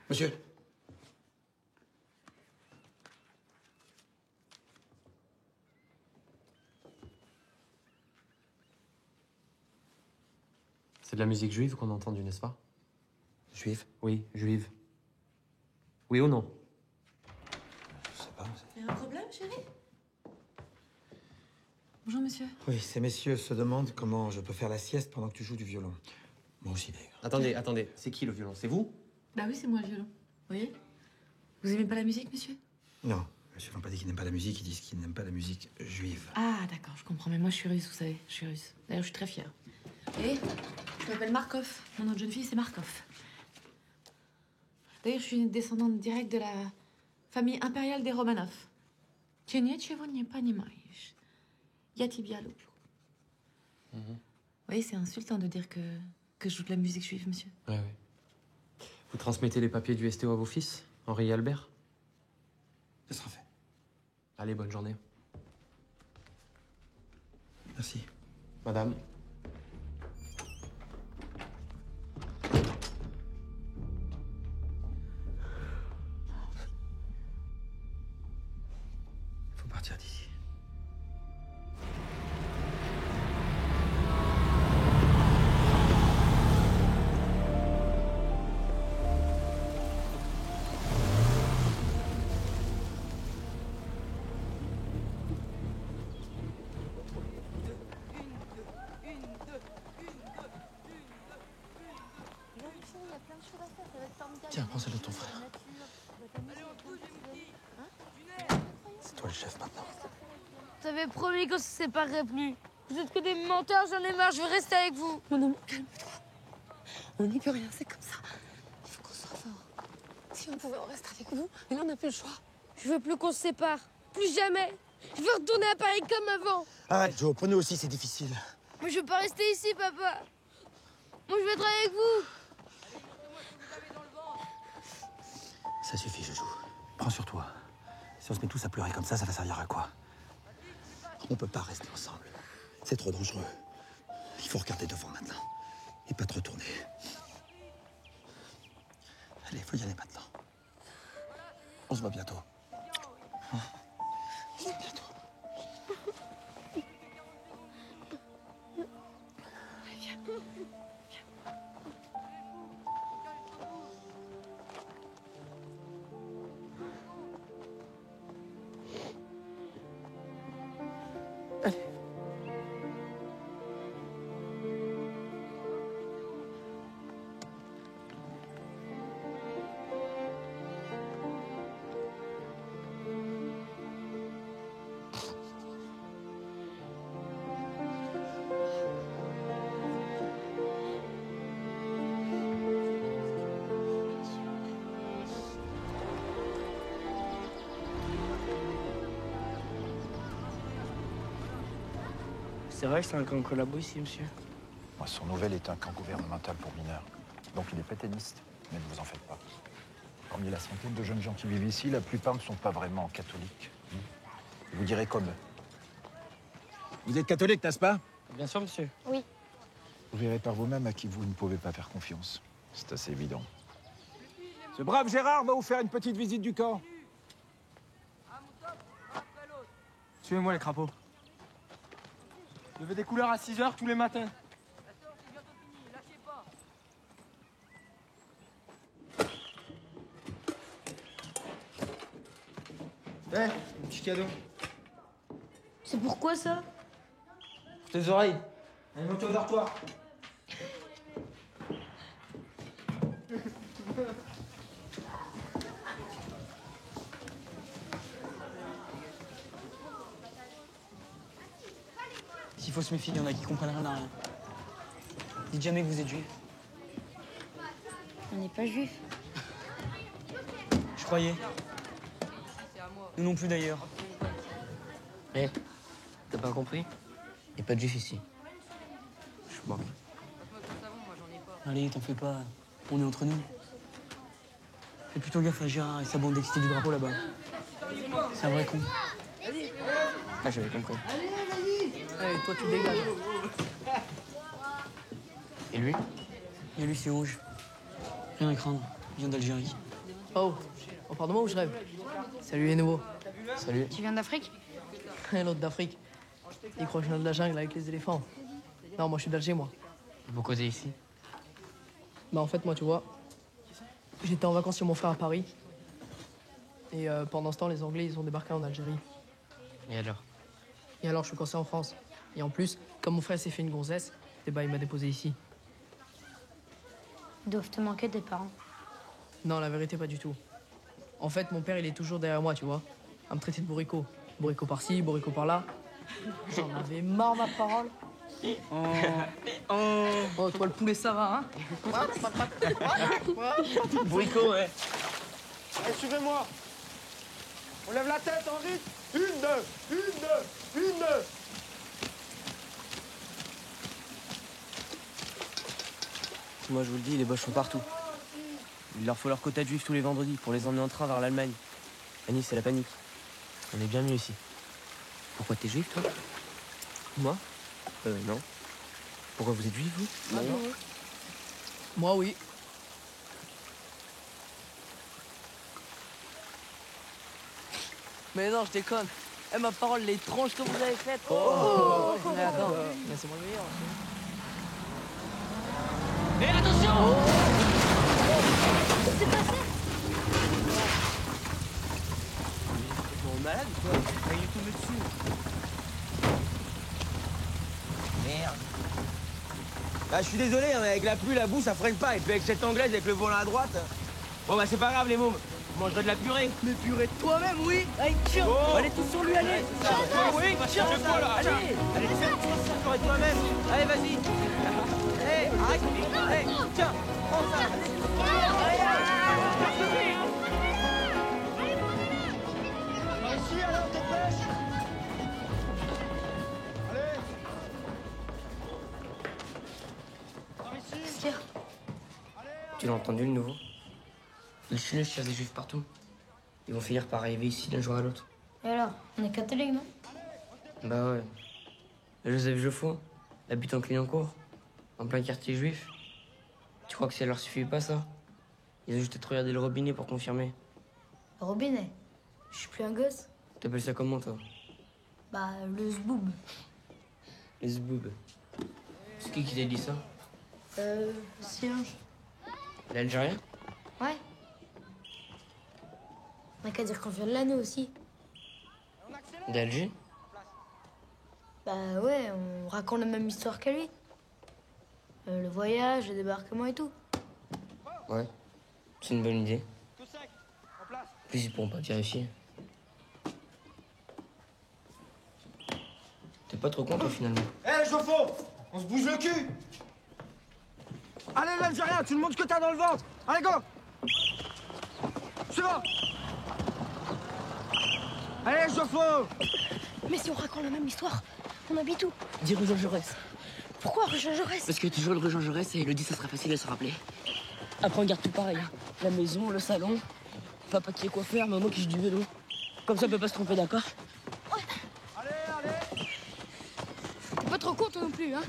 Monsieur. C'est de la musique juive qu'on a entendue, n'est-ce pas? Juive? Oui, juive. Oui ou non? Je sais pas. Il y a un problème, chérie? Bonjour, monsieur. Oui, ces messieurs se demandent comment je peux faire la sieste pendant que tu joues du violon. Moi aussi, d'ailleurs. Attendez. C'est qui le violon? C'est vous? Bah oui, c'est moi le violon. Vous voyez? Vous aimez pas la musique, monsieur? Non, monsieur n'ont pas dit qu'ils n'aiment pas la musique, ils disent qu'ils n'aiment pas la musique juive. Ah, d'accord, je comprends. Mais moi, je suis russe, vous savez. Je suis russe. D'ailleurs, je suis très fière. Et je m'appelle Markov. Mon nom de jeune fille, c'est Markov. D'ailleurs, je suis une descendante directe de la famille impériale des Romanov. Vous voyez, c'est insultant de dire que je joue de la musique juive, monsieur. Ouais. Vous transmettez les papiers du STO à vos fils, Henri et Albert? Ça sera fait. Allez, bonne journée. Merci. Madame. Faut partir d'ici. Tiens, prends celle de ton frère. C'est toi le chef maintenant. T'avais promis qu'on se séparerait plus. Vous êtes que des menteurs, j'en ai marre, je veux rester avec vous. Mon amour, calme-toi. On n'y peut rien, c'est comme ça. Il faut qu'on soit fort. Si on pouvait, on reste avec vous, mais là, on n'a plus le choix. Je veux plus qu'on se sépare. Plus jamais. Je veux retourner à Paris comme avant. Arrête, Joe, pour nous aussi, c'est difficile. Moi, je veux pas rester ici, papa. Moi, je veux être avec vous. Ça suffit, Jojo. Prends sur toi. Si on se met tous à pleurer comme ça va servir à quoi? On peut pas rester ensemble. C'est trop dangereux. Il faut regarder devant maintenant. Et pas te retourner. Allez, faut y aller maintenant. On se voit bientôt. Hein? On se voit bientôt. C'est vrai que c'est un camp collabo ici, monsieur? Son nouvel est un camp gouvernemental pour mineurs. Donc il est pétainiste, mais ne vous en faites pas. Parmi la centaine de jeunes gens qui vivent ici, la plupart ne sont pas vraiment catholiques. Vous direz comme eux. Vous êtes catholique, n'est-ce pas? Bien sûr, monsieur. Oui. Vous verrez par vous-même à qui vous ne pouvez pas faire confiance. C'est assez évident. Ce brave Gérard va vous faire une petite visite du camp. Suivez-moi, les crapauds. Levez des couleurs à 6 h tous les matins. Eh, un petit cadeau. C'est pourquoi ça? Tes oreilles. Allez, monte au dortoir. S'il faut se méfier, il y en a qui comprennent rien à rien. Dites jamais que vous êtes juif. On n'est pas juif. Je croyais. Nous non plus d'ailleurs. Eh, t'as pas compris? Y a pas de juif ici. Je suis mort. Allez, t'en fais pas. On est entre nous. Fais plutôt gaffe à Gérard et sa bande d'excités du drapeau là-bas. C'est un vrai con. Ah, j'avais compris. Allez, toi, tu dégages. Et lui? Et lui, c'est rouge. Rien à craindre. Il vient d'Algérie. Oh, parle de moi ou je rêve? Salut les nouveaux. Salut. Tu viens d'Afrique? L'autre d'Afrique. Il croit que je viens de la jungle avec les éléphants. Non, moi je suis d'Alger, moi. Vous causez ici? Bah en fait, moi, tu vois, j'étais en vacances chez mon frère à Paris. Et pendant ce temps, les Anglais, ils ont débarqué en Algérie. Et alors? Et alors, je suis coincé en France. Et en plus, comme mon frère s'est fait une gonzesse, eh ben, il m'a déposé ici. Ils doivent te manquer tes parents. Non, la vérité, pas du tout. En fait, mon père, il est toujours derrière moi, tu vois, à me traiter de bourricot. Bourricot par-ci, bourricot par-là. J'en avais marre, ma parole. Oh, toi, le poulet, ça va, hein? Bourricot, ouais. Allez, suivez-moi. On lève la tête, en rythme. Une. Moi, je vous le dis, les Boches sont partout. Il leur faut leur quota de juifs tous les vendredis pour les emmener en train vers l'Allemagne. À Nice, c'est la panique. On est bien mieux ici. Pourquoi t'es juif, toi? Moi? Non. Pourquoi vous êtes juif, vous? Moi, oui. Mais non, je déconne. Eh, ma parole, les tranches que vous avez faites. Oh. Mais attends, mais c'est moi le meilleur. Et attention! Qu'est-ce qui s'est passé? T'es malade ou quoi? Il est tombé dessus. Merde. Bah, je suis désolé, hein, avec la pluie, la boue, ça freine pas. Et puis avec cette anglaise, avec le volant à droite. Bon bah c'est pas grave les mômes, vous mangerez de la purée. Mais purée de toi-même, oui. Allez, tiens. Oh. Allez, tous sur lui, allez. Tiens, oui, tiens, allez, allez, tiens, purée de toi-même. Allez, vas-y. Hé, arrête, hé, tiens, prends ça. Ici, alors, dépêche. Qu'est-ce qu'il y a? Tu l'as entendu le nouveau? Les Chinois chassent des juifs partout. Ils vont finir par arriver ici d'un jour à l'autre. Et alors, on est catholiques, non? Bah ouais. Et Joseph Geoffroy, habitant Clignancourt, en plein quartier juif. Tu crois que ça leur suffit pas, ça? Ils ont juste à te regarder le robinet pour confirmer. Le robinet. Je suis plus un gosse. T'appelles ça comment, toi? Bah, le zboob. Les zboob. C'est qui t'a dit ça? Singe. L'Algérien? Ouais. On n'a qu'à dire qu'on vient de là, nous aussi. D'Alger? Bah ouais, on raconte la même histoire que lui. Le voyage, le débarquement et tout. Ouais. C'est une bonne idée. En plus, ils pourront pas te vérifier. T'es pas trop content, finalement. Hé, Joffo, on se bouge le cul. Allez, l'Algérien, tu me montres ce que t'as dans le ventre. Allez, go. Suivant. Allez, Joffo. Mais si on raconte la même histoire, on habite où? Dis rue Jean Jaurès. Pourquoi rue Jean Jaurès? Parce que tu joues le rue Jean Jaurès et Elodie, ça sera facile à se rappeler. Après, on garde tout pareil. Hein. La maison, le salon, papa qui est coiffeur, maman qui joue du vélo. Comme ça, on peut pas se tromper, d'accord? T'es pas trop con, toi non plus, hein?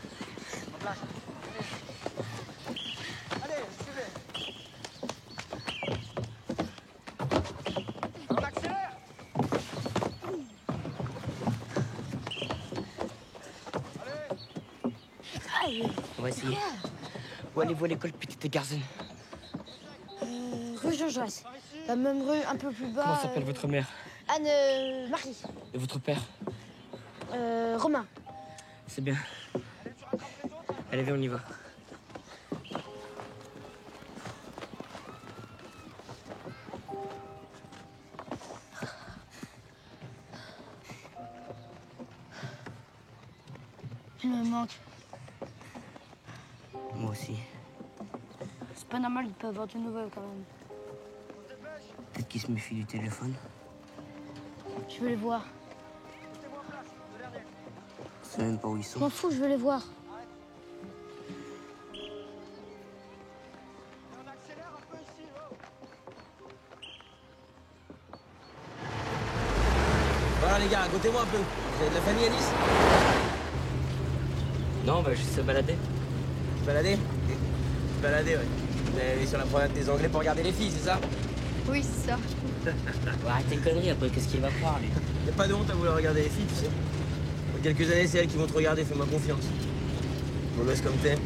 Allez, suivez. On accélère. Allez. On va essayer. Où allez-vous à l'école, petite garçon? Rue Jean Jaurès. La même rue, un peu plus bas. Comment s'appelle votre mère? Anne-Marie. Et votre père? Romain. C'est bien. Allez, viens, on y va. Il me manque. Moi aussi. C'est pas normal de pas avoir de nouvelles quand même. Peut-être qu'il se méfie du téléphone. Je veux les voir. Je sais même pas où ils Je sont. m'en fous, je veux les voir. Voilà les gars, racontez-moi un peu. Vous avez de la famille à Nice? Non, bah juste se balader. Se balader? Se balader, ouais. Vous allez aller sur la promenade des Anglais pour regarder les filles, c'est ça? Oui, c'est ça. Ouais, arrête tes conneries, après qu'est-ce qu'il va croire, lui? Y'a pas de honte à vouloir regarder les filles, tu sais. Dans quelques années, c'est elles qui vont te regarder, fais-moi confiance. Mauvaise comme t'es.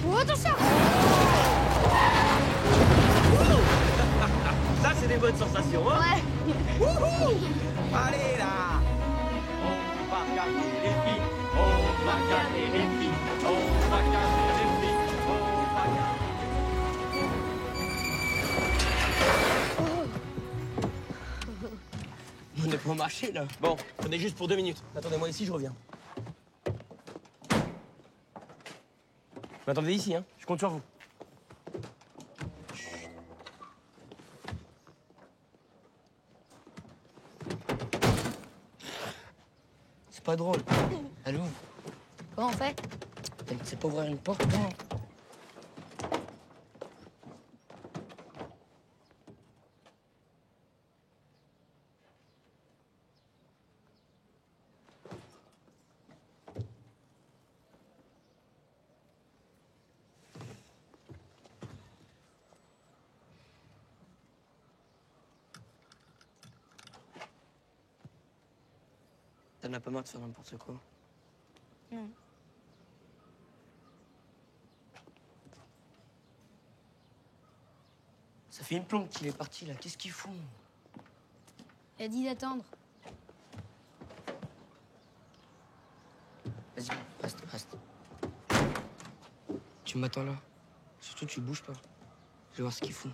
Oh, attention! Ça, c'est des bonnes sensations, hein? Ouais. Wouhou! Allez, là! On va regarder les filles, on va regarder les filles, on va regarder les filles, on va regarder les filles. On est pas marché, là. Bon, on est juste pour 2 minutes. Attendez-moi ici, je reviens. Attendez ici, hein. Je compte sur vous. C'est pas drôle. Allô? Comment on fait? Tu sais pas ouvrir une porte, non? T'en as pas marre de faire n'importe quoi? Non. Ça fait une plombe qu'il est parti, là. Qu'est-ce qu'ils font? Il a dit d'attendre. Vas-y, reste, reste. Tu m'attends là. Surtout, tu bouges pas. Je vais voir ce qu'ils font.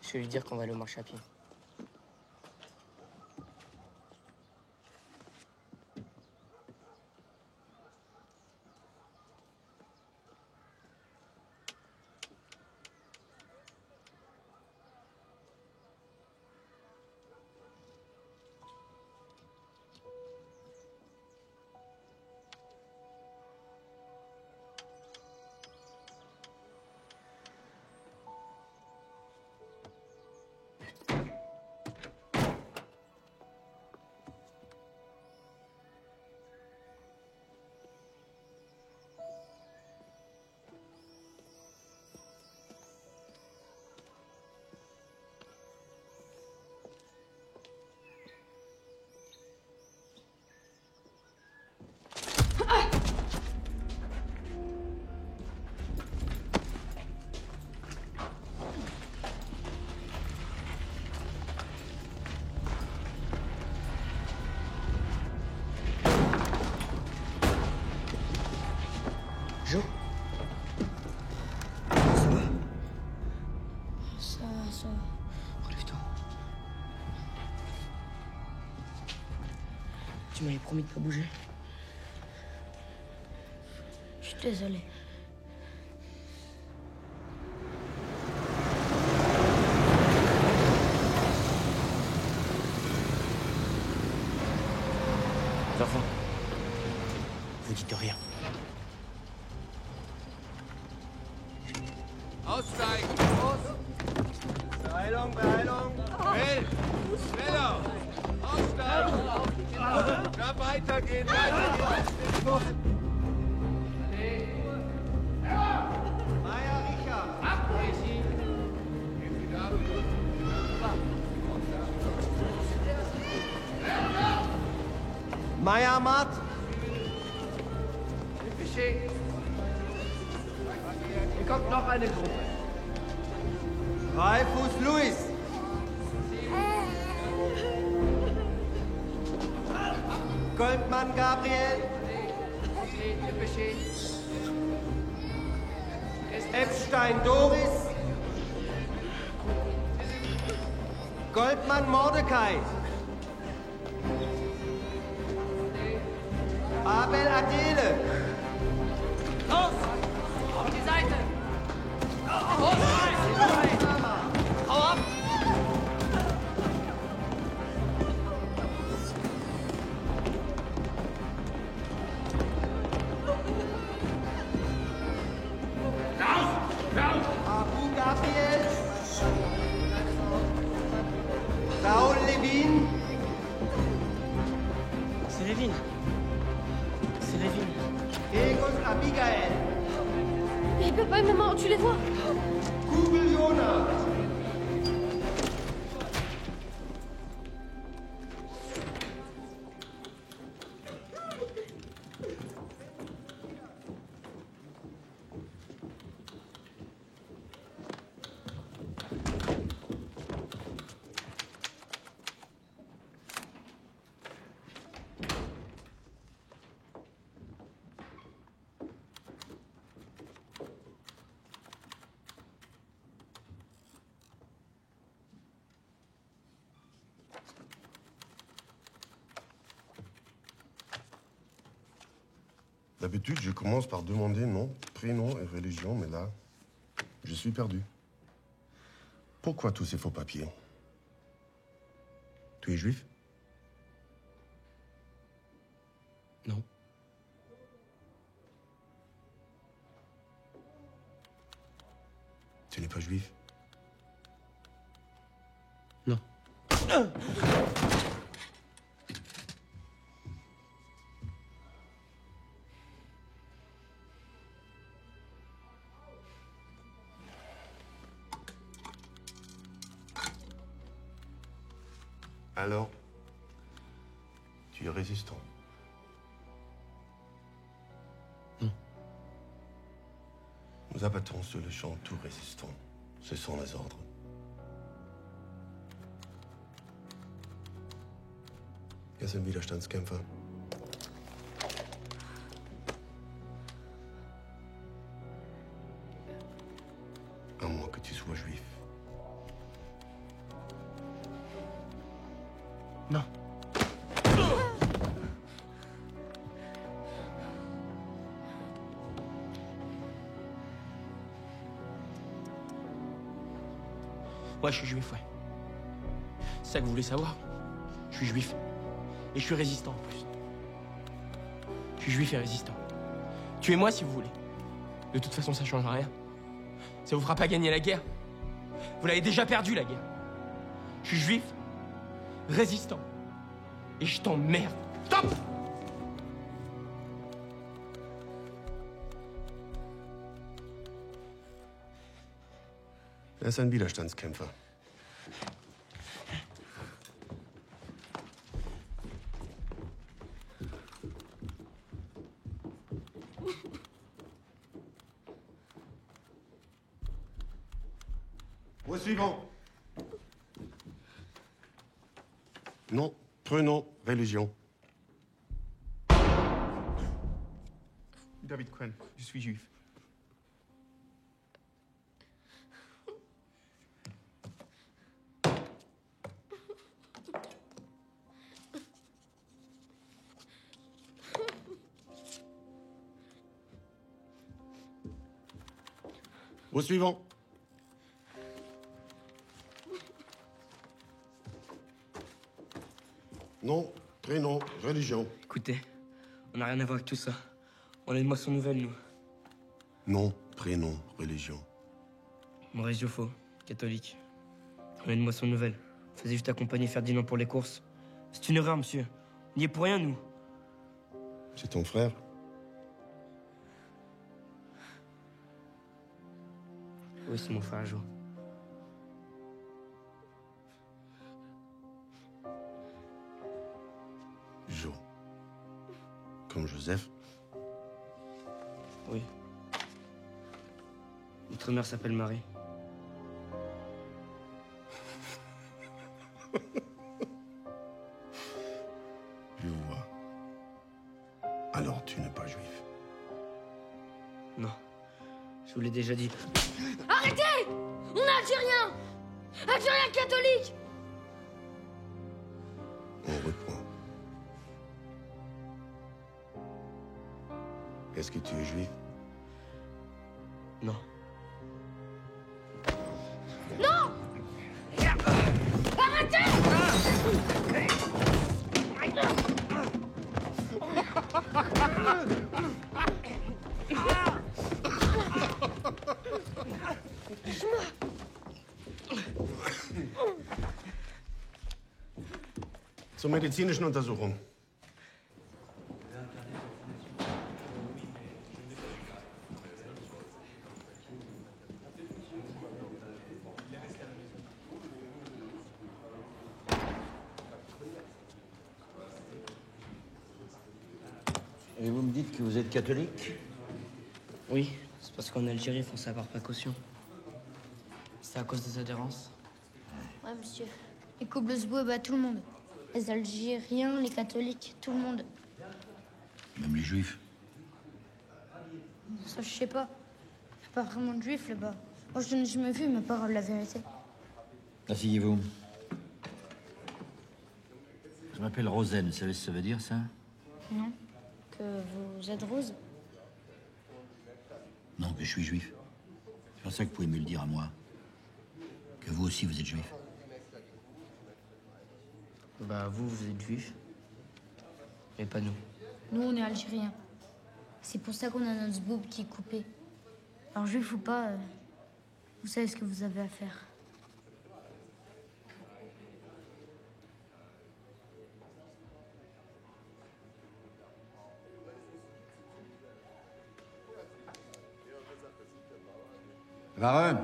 Je Je vais lui dire qu'on va aller au marché à pied. Jo? Ça va. Relève-toi. Tu m'avais promis de pas bouger. Je suis désolée. Les enfants, vous dites rien. Aussteigen! Los! Beeilung, Beeilung! Schnell! Schneller! Aussteigen! Na, weitergehen! Weitergehen! Meier, Richard! Ab! Meier, Matt! Hier kommt noch eine Gruppe. Dreyfus Luis. Goldmann Gabriel. Epstein Doris. Goldmann Mordecai. Abel Adele. Los! Auf die Seite! Hau ab! Abu Gabriel! Raoul Levin! C'est Levin. C'est Levin. Egon Abigail! Mais papa et maman, tu les vois? Kugel Jonas! D'habitude, je commence par demander nom, prénom et religion, mais là, je suis perdu. Pourquoi tous ces faux papiers? Tu es juif? Non. Tu n'es pas juif? Non. Alors, tu es résistant. Non. Nous abattons sur le champ tout résistant. Ce sont les ordres. Er ist ein Widerstandskämpfer. À moins que tu sois juif. Non. Ouais, je suis juif, ouais. C'est ça que vous voulez savoir? Je suis juif. Et je suis résistant en plus. Je suis juif et résistant. Tuez-moi si vous voulez. De toute façon, ça changera rien. Ça vous fera pas gagner la guerre. Vous l'avez déjà perdu, la guerre. Je suis juif, résistant. Et je t'emmerde. Stop! Er ist ein Widerstandskämpfer. Au suivant. Nom, prénom, religion. David Quinn, je suis juif. Au suivant. Nom, prénom, religion. Écoutez, on n'a rien à voir avec tout ça. On a une moisson nouvelle, nous. Nom, prénom, religion. Maurice Joffo, catholique. On a une moisson nouvelle. On faisait juste accompagner Ferdinand pour les courses. C'est une erreur, monsieur. On n'y est pour rien, nous. C'est ton frère? Oui, c'est mon frère Jo. Jo. Comme Joseph? Oui. Notre mère s'appelle Marie. Je vois. Alors tu n'es pas juif? Non. Je vous l'ai déjà dit. Arrêtez! On est algériens! Algériens catholiques! On reprend. Est-ce que tu es juif? Non. Non! Arrêtez! Zur medizinischen Untersuchung. Et vous me dites que vous êtes catholique? Oui, c'est parce qu'en Algérie, il faut ça par précaution. C'est à cause des adhérences. Ouais, monsieur. Les Koblesbo bat tout le monde. Les Algériens, les catholiques, tout le monde. Même les juifs? Ça, je sais pas. Y a pas vraiment de juifs là-bas. Moi, je n'ai jamais vu ma parole, la vérité. Asseyez-vous. Je m'appelle Rosen, vous savez ce que ça veut dire, ça? Non. Que vous êtes rose? Non, que je suis juif. C'est pour ça que vous pouvez me le dire à moi. Que vous aussi, vous êtes juif. Bah, vous êtes juif. Mais pas nous. Nous, on est algériens. C'est pour ça qu'on a notre zboub qui est coupé. Alors, juif ou pas, vous savez ce que vous avez à faire. Warum?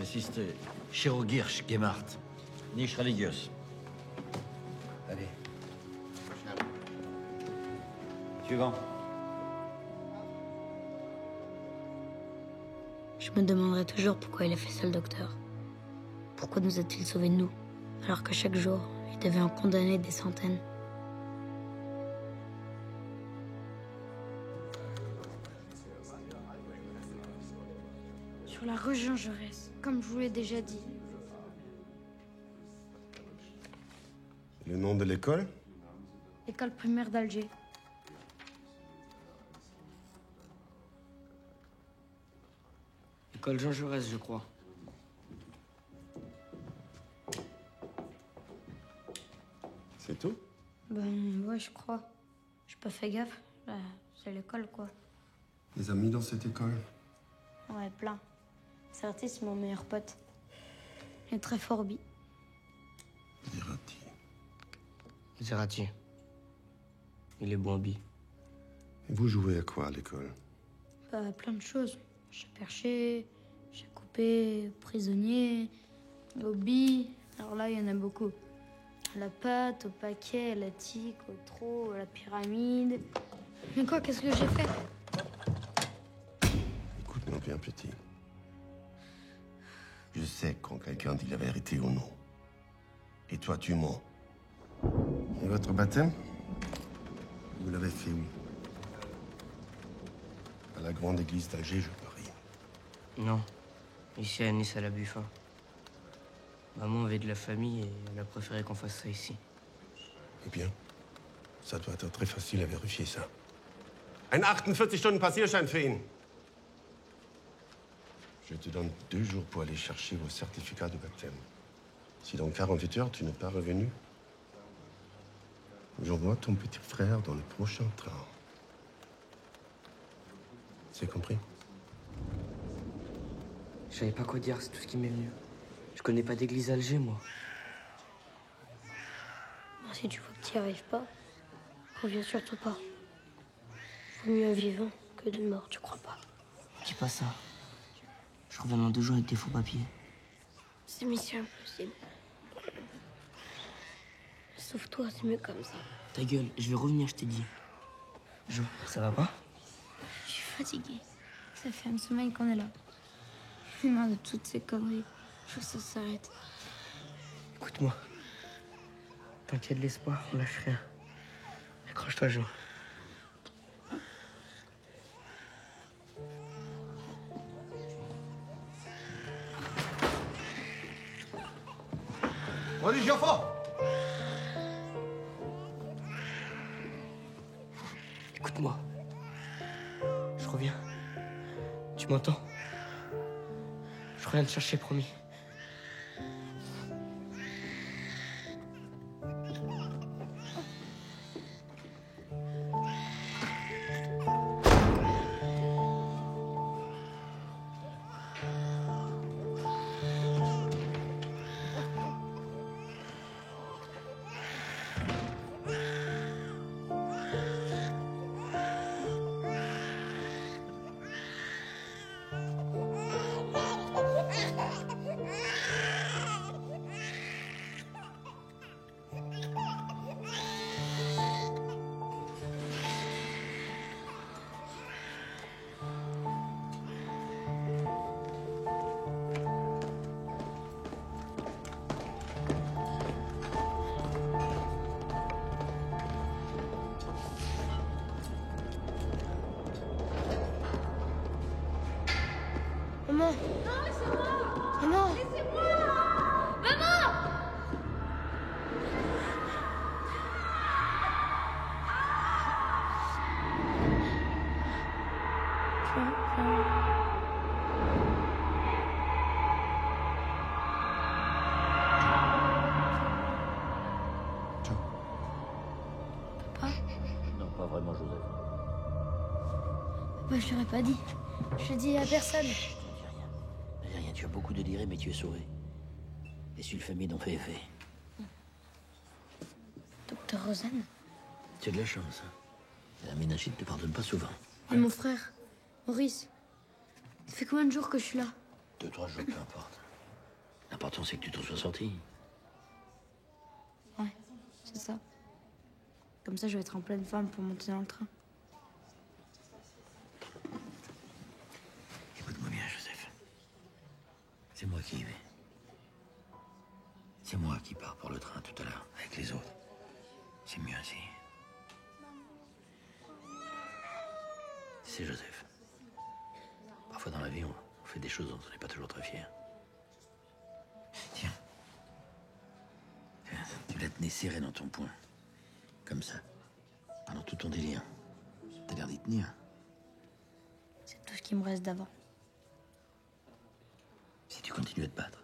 Es ist chirurgisch gemacht, nicht religiös. Allez. Suivant. Je me demanderai toujours pourquoi il a fait ça, le docteur. Pourquoi nous a-t-il sauvés de nous, alors que chaque jour, il devait en condamner des centaines. Sur la rue Jean Jaurès, comme je vous l'ai déjà dit. Le nom de l'école? École primaire d'Alger. École Jean Jaurès, je crois. C'est tout? Ben ouais, je crois. J'ai pas fait gaffe. Bah, c'est l'école, quoi. Des amis dans cette école? Ouais, plein. Certi, c'est mon meilleur pote. Il est très fort, Bi. Zerati. Il est bon, Bi. Et vous jouez à quoi à l'école? Bah, plein de choses. J'ai perché, j'ai coupé, prisonnier, au Bi. Alors là, il y en a beaucoup. À la pâte, au paquet, à la tique, au trot, à la pyramide. Mais quoi, qu'est-ce que j'ai fait? Écoute-moi bien, petit. Je sais quand quelqu'un dit la vérité ou non. Et toi, tu mens. Et votre baptême? Vous l'avez fait où? À la grande église d'Alger, je parie. Non. Ici à Nice, à la Buffa. Maman avait de la famille et elle a préféré qu'on fasse ça ici. Eh bien, ça doit être très facile à vérifier, ça. Un 48-Stunden-Passierschein für ihn. Je te donne 2 jours pour aller chercher vos certificats de baptême. Si dans 48 heures, tu n'es pas revenu, j'envoie ton petit frère dans le prochain train. C'est compris? Je savais pas quoi dire, c'est tout ce qui m'est venu. Je connais pas d'église à Alger, moi. Bon, si tu vois que tu n'y arrives pas, reviens surtout pas. Vaut mieux un vivant que de mort, tu crois pas? Dis pas ça. Je reviens dans 2 jours avec des faux papiers. C'est mission impossible. Sauve-toi, c'est mieux comme ça. Ta gueule, je vais revenir, je t'ai dit. Jo, ça va pas? Je suis fatiguée. Ça fait une semaine qu'on est là. J'ai marre de toutes ces conneries. Je veux que ça s'arrête. Écoute-moi. Tant qu'il y a de l'espoir, on lâche rien. Accroche-toi, Jo. Religion fort! Écoute-moi. Je reviens. Tu m'entends? Je reviens te chercher, promis. Maman! Non, laissez-moi! Maman! Laissez-moi! Maman! Non, pas vraiment, Joseph. Bah, je l'aurais pas dit. Je dis à personne. Ne dis rien, tu as beaucoup déliré, mais tu es sauvé. Les sulfamides ont fait effet. Docteur Rosanne? Tu as de la chance. Hein. La méningite ne te pardonne pas souvent. Et mon frère, Maurice. Ça fait combien de jours que je suis là? 2, 3 jours, peu importe. L'important, c'est que tu t'en sois sorti. Ouais, c'est ça. Comme ça, je vais être en pleine forme pour monter dans le train. Écoute-moi bien, Joseph. C'est moi qui y vais. C'est moi qui pars pour le train tout à l'heure, avec les autres. C'est mieux ainsi. C'est Joseph. Parfois dans la vie, on fait des des choses dont on n'est pas toujours très fier. Tiens. Tu l'as tenu serré dans ton poing. Comme ça. Pendant tout ton délire. T'as l'air d'y tenir. C'est tout ce qui me reste d'avant. Si tu continues à te battre,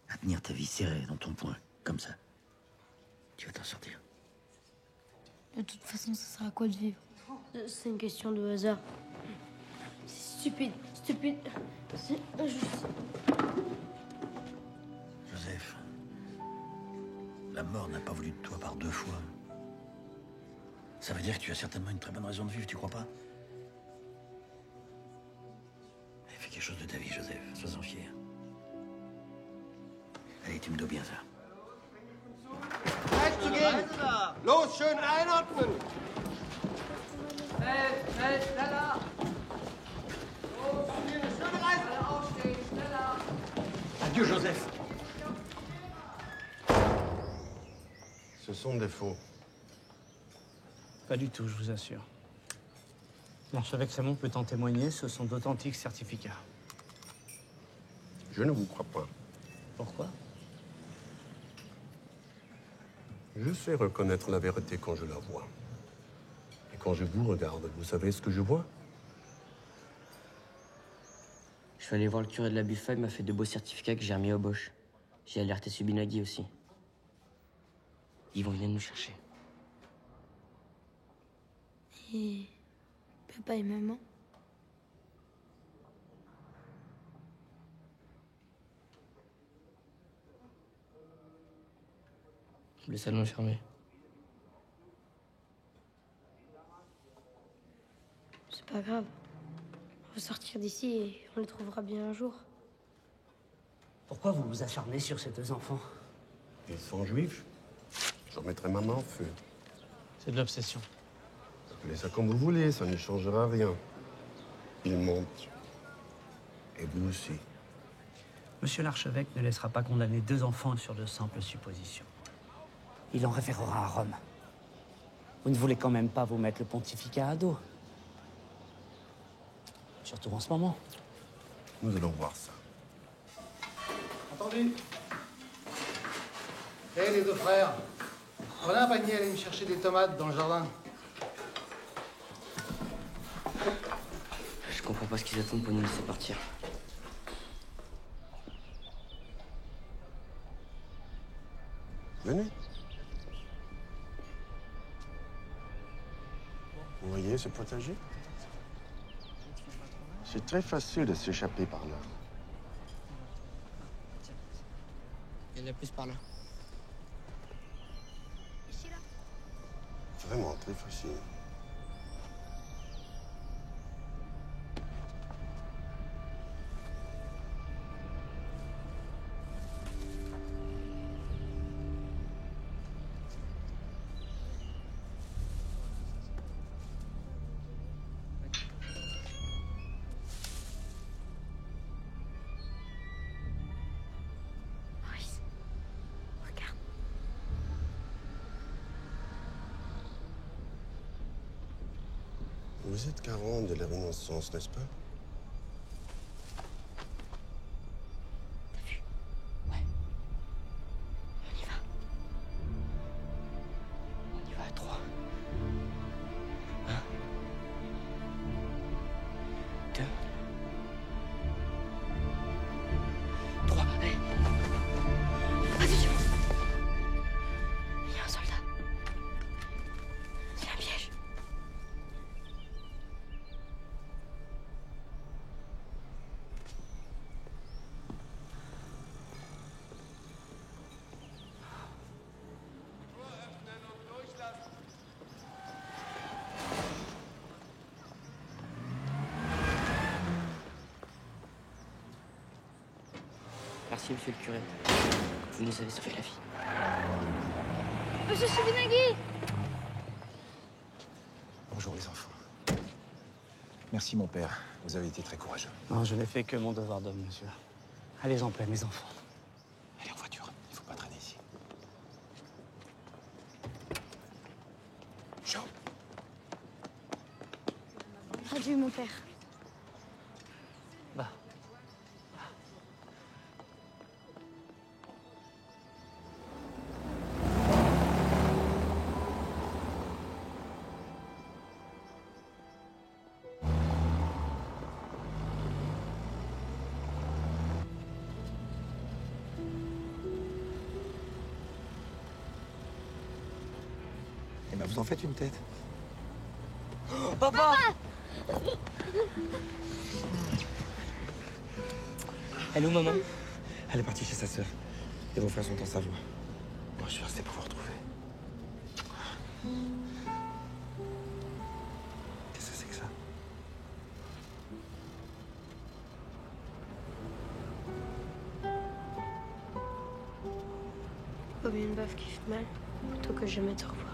à tenir ta vie serrée dans ton poing, comme ça, tu vas t'en sortir. De toute façon, ça sert à quoi de vivre? C'est une question de hasard. C'est stupide, stupide. C'est injuste. Joseph, la mort n'a pas voulu de toi par 2 fois. Ça veut dire que tu as certainement une très bonne raison de vivre, tu crois pas? Fais quelque chose de ta vie, Joseph. Sois-en fier. Allez, tu me dois bien ça. Rechtzugehen! Los, schön einatmen! Schneller! Schöne Reise! Alle aufstehen, schneller! Adieu, Joseph. Ce sont des faux. Pas du tout, je vous assure. L'archevêque Raymond peut en témoigner, ce sont d'authentiques certificats. Je ne vous crois pas. Pourquoi? Je sais reconnaître la vérité quand je la vois. Et quand je vous regarde, vous savez ce que je vois? Je suis allé voir le curé de la Buffa, il m'a fait de beaux certificats que j'ai remis au Bosch. J'ai alerté Subinagui aussi. Ils vont venir nous chercher. Et papa et maman? Le salon est fermé. C'est pas grave. On va sortir d'ici et on les trouvera bien un jour. Pourquoi vous vous acharnez sur ces 2 enfants? Ils sont juifs. J'en mettrai ma main en feu. C'est de l'obsession. Appelez ça comme vous voulez, ça ne changera rien. Ils mentent. Et vous aussi. Monsieur l'archevêque ne laissera pas condamner 2 enfants sur de simples suppositions. Il en référera à Rome. Vous ne voulez quand même pas vous mettre le pontificat à dos. Surtout en ce moment. Nous allons voir ça. Entendu? Hé, les 2 frères, prenez un panier, allez me chercher des tomates dans le jardin. Je comprends pas ce qu'ils attendent pour nous laisser partir. Venez. Vous voyez ce potager? C'est très facile de s'échapper par là. Il y en a plus par là. Vraiment très facile. Maurice, regarde. Vous êtes garant de la Renaissance, n'est-ce pas? On y va à 3. 1, 2, 3, allez. Attention! Il y a un soldat. C'est un piège. Merci, monsieur le curé. Vous nous avez sauvé la vie. Monsieur Subinagui! Bonjour les enfants. Merci mon père, vous avez été très courageux. Non, je n'ai fait que mon devoir d'homme, monsieur. Allez en paix, mes enfants. Allez en voiture, il faut pas traîner ici. Ciao. Adieu, mon père. Va. vous en faites une tête. Oh, papa! Elle est où, maman? Elle est partie chez sa sœur. Et vos frères sont en Savoie. Moi, je suis resté pour vous retrouver. Qu'est-ce que c'est que ça? Comme une baffe qui fait mal, plutôt que jamais te revoir.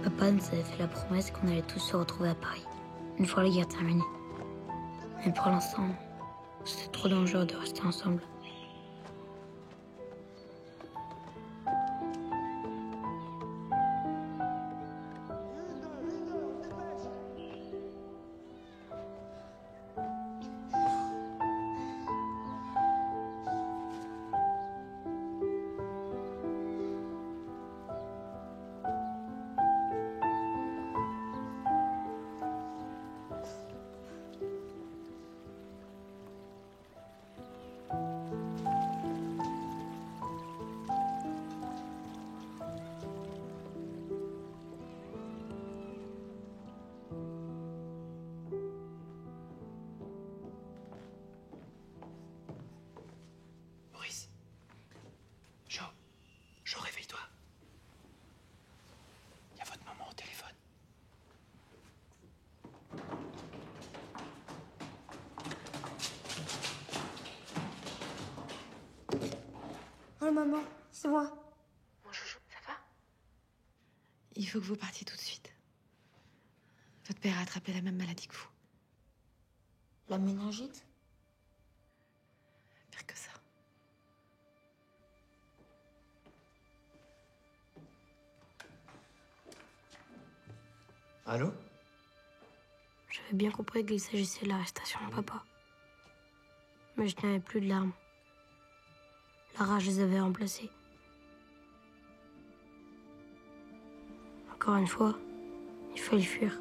Papa nous avait fait la promesse qu'on allait tous se retrouver à Paris, une fois la guerre terminée. Mais pour l'instant, c'était trop dangereux de rester ensemble. Jo, réveille-toi. Il y a votre maman au téléphone. Oh maman, c'est moi. Mon chouchou, ça va? Il faut que vous partiez tout de suite. Votre père a attrapé la même maladie que vous. La méningite? Pire que ça. Allô? J'avais bien compris qu'il s'agissait de l'arrestation de papa. Mais je n'avais plus de larmes. La rage les avait remplacées. Encore une fois, il fallait fuir.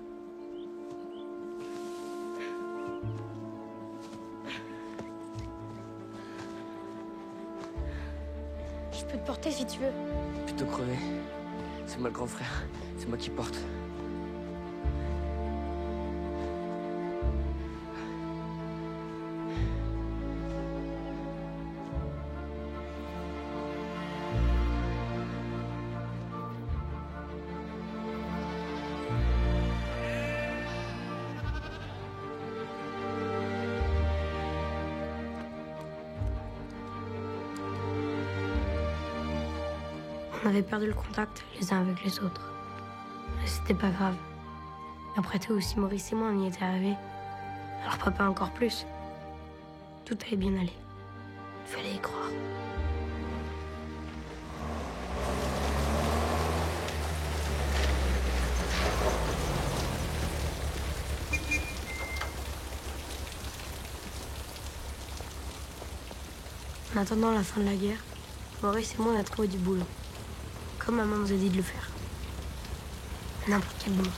Je peux te porter si tu veux. Plutôt crever. C'est moi le grand frère. C'est moi qui porte. On avait perdu le contact les uns avec les autres. Mais c'était pas grave. Après tout, aussi Maurice et moi, on y était arrivés. Alors papa encore plus. Tout allait bien aller. Il fallait y croire. En attendant la fin de la guerre, Maurice et moi, on a trouvé du boulot. Comme maman nous a dit de le faire. N'importe quel boulot.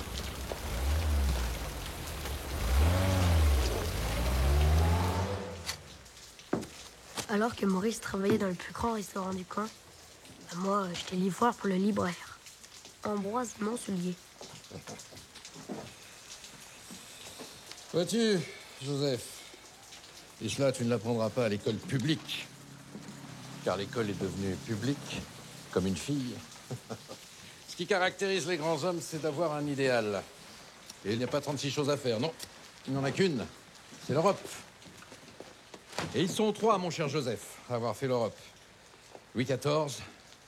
Alors que Maurice travaillait dans le plus grand restaurant du coin, moi, j'étais livreur pour le libraire. Ambroise Mansoulier. Vois-tu, Joseph, et cela, tu ne l'apprendras pas à l'école publique. Car l'école est devenue publique, comme une fille. Ce qui caractérise les grands hommes, c'est d'avoir un idéal. Et il n'y a pas 36 choses à faire, non. Il n'en a qu'une. C'est l'Europe. Et ils sont 3, mon cher Joseph, à avoir fait l'Europe. Louis XIV,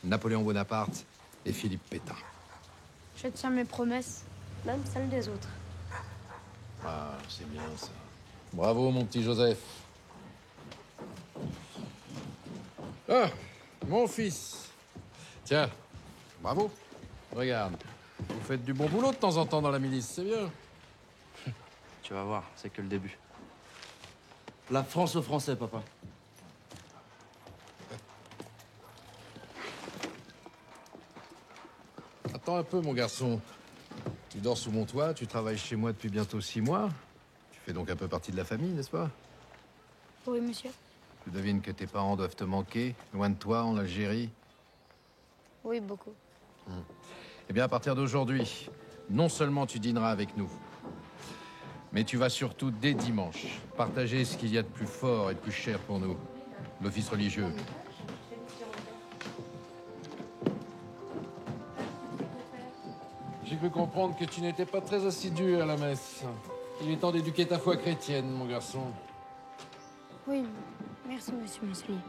Napoléon Bonaparte et Philippe Pétain. Je tiens mes promesses, même celles des autres. Ah, c'est bien ça. Bravo, mon petit Joseph. Ah, mon fils. Tiens, bravo. Regarde, vous faites du bon boulot de temps en temps dans la milice, c'est bien. Tu vas voir, c'est que le début. La France aux Français, papa. Attends un peu, mon garçon. Tu dors sous mon toit, tu travailles chez moi depuis bientôt 6 mois. Tu fais donc un peu partie de la famille, n'est-ce pas? Oui, monsieur. Tu devines que tes parents doivent te manquer, loin de toi, en Algérie. Oui, beaucoup. Eh bien, à partir d'aujourd'hui, non seulement tu dîneras avec nous, mais tu vas surtout, dès dimanche, partager ce qu'il y a de plus fort et de plus cher pour nous, l'office religieux. J'ai cru comprendre que tu n'étais pas très assidu à la messe. Il est temps d'éduquer ta foi chrétienne, mon garçon. Oui, merci, monsieur Meslier.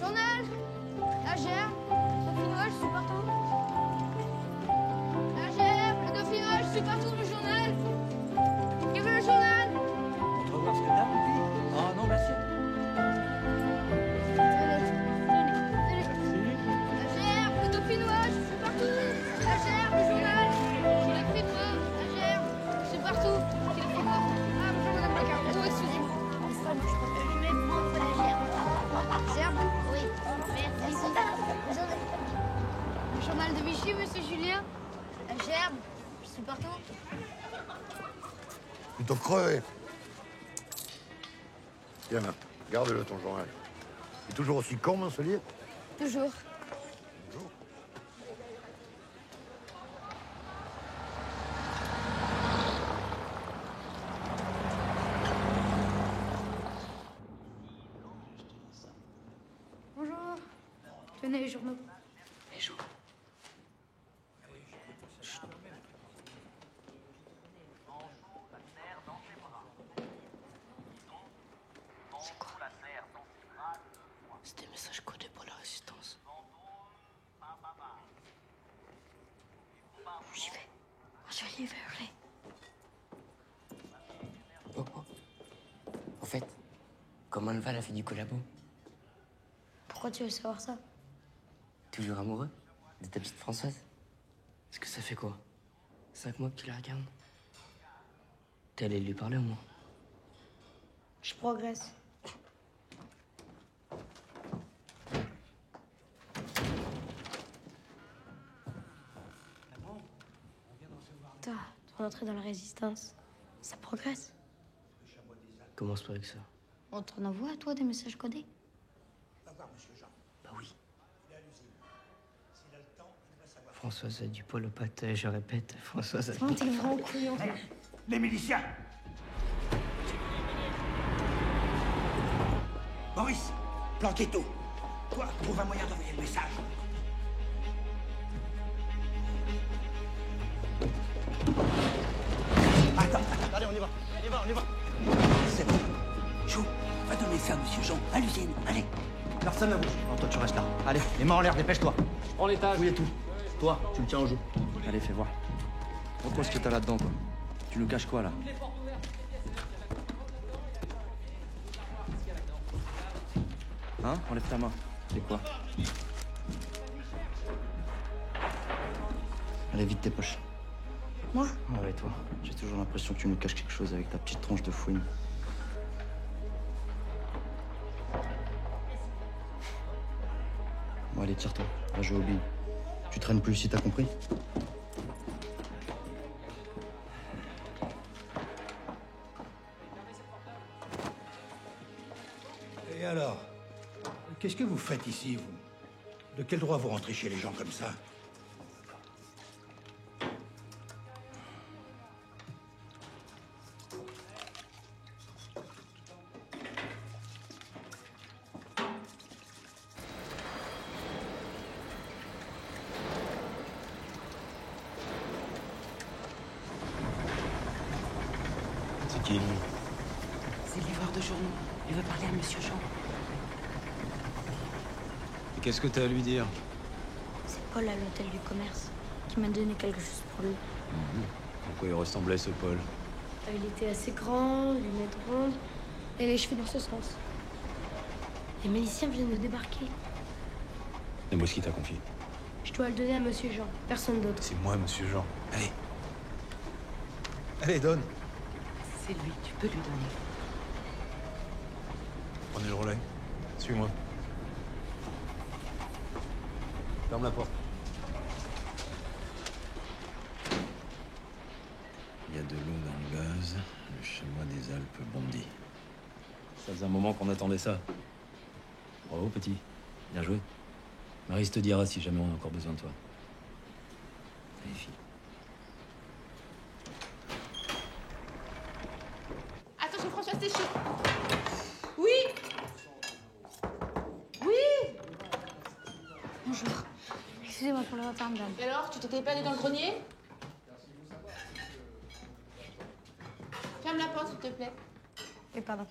Journal! La gère, le dauphinois, je suis partout. La gère, le dauphinois, je suis partout, le journal. Qui veut le journal? On te revoir ce que t'as, mon fils? Ah non, merci. La gère, le dauphinois, je suis partout. La gère, le journal. Qui l'écrit moi? La gère, je suis partout. Qui l'écrit moi? Ah, bonjour, madame Bacard. Oh, excusez-moi. Je vais prendre la gère. Gerbe? Oui. Merci. Le journal de Vichy, monsieur Julien? La gerbe? Je suis partout. Plutôt crevé. Tiens, là, garde-le ton journal. Il est toujours aussi con, mon Solier? Toujours. Bonjour. Tenez les journaux. Les journaux. C'est quoi? C'est des messages codés pour la résistance. J'y vais. J'y vais hurler. Oh, oh. En fait, comment elle va, la fille du collabo? Pourquoi tu veux savoir ça? Toujours amoureux de ta petite Françoise? Est-ce que ça fait quoi? 5 mois que tu la regardes? T'es allé lui parler au moins? Je progresse. Toi, ton entrée dans la résistance, ça progresse. Commence pas avec ça. On t'en envoie à toi des messages codés? Bah oui. Françoise a du poil au pâté, je répète. Françoise a... T'es le grand couillon. Les miliciens! Maurice, planquez tout. Toi, trouve un moyen d'envoyer le message. Attends. Allez, on y va. On y va. C'est bon. Chou, va donner ça à Monsieur Jean, à l'usine. Allez. Personne la bouche. Non, toi, tu restes là. Allez, les mains en l'air, dépêche-toi. Je prends l'étage. Oui, et tout. Toi, tu me tiens au jeu. Allez, fais voir. Montre-moi ce que t'as là-dedans, quoi. Tu nous caches quoi, là? Hein? Enlève ta main. C'est quoi? Allez, vite tes poches. Moi? Ah ouais, toi. J'ai toujours l'impression que tu nous caches quelque chose avec ta petite tronche de fouine. Bon, allez, tire-toi. Va jouer au billes. Tu traînes plus ici, t'as compris? Et alors? Qu'est-ce que vous faites ici, vous? De quel droit vous rentrez chez les gens comme ça? Qui est lui? C'est le livreur de journaux. Il veut parler à Monsieur Jean. Et qu'est-ce que t'as à lui dire? C'est Paul à l'hôtel du commerce qui m'a donné quelque chose pour lui. Pourquoi il ressemblait ce Paul? Il était assez grand, lunettes rondes et les cheveux dans ce sens. Les miliciens viennent de débarquer. Et moi, ce qu'il t'a confié? Je dois le donner à Monsieur Jean, personne d'autre. C'est moi, Monsieur Jean. Allez. Allez, donne. C'est lui, tu peux lui donner. Prenez le relais. Suis-moi. Ferme la porte. Il y a de l'eau dans le gaz. Le chemin des Alpes bondit. Ça faisait un moment qu'on attendait ça. Bravo, petit. Bien joué. Maryse te dira si jamais on a encore besoin de toi. Allez, fille. Attention, François, c'est chaud. Oui. Oui. Bonjour. Excusez-moi pour le retard, madame. Et alors, tu t'étais perdu dans le grenier? Ferme la porte, s'il te plaît. Oui, pardon.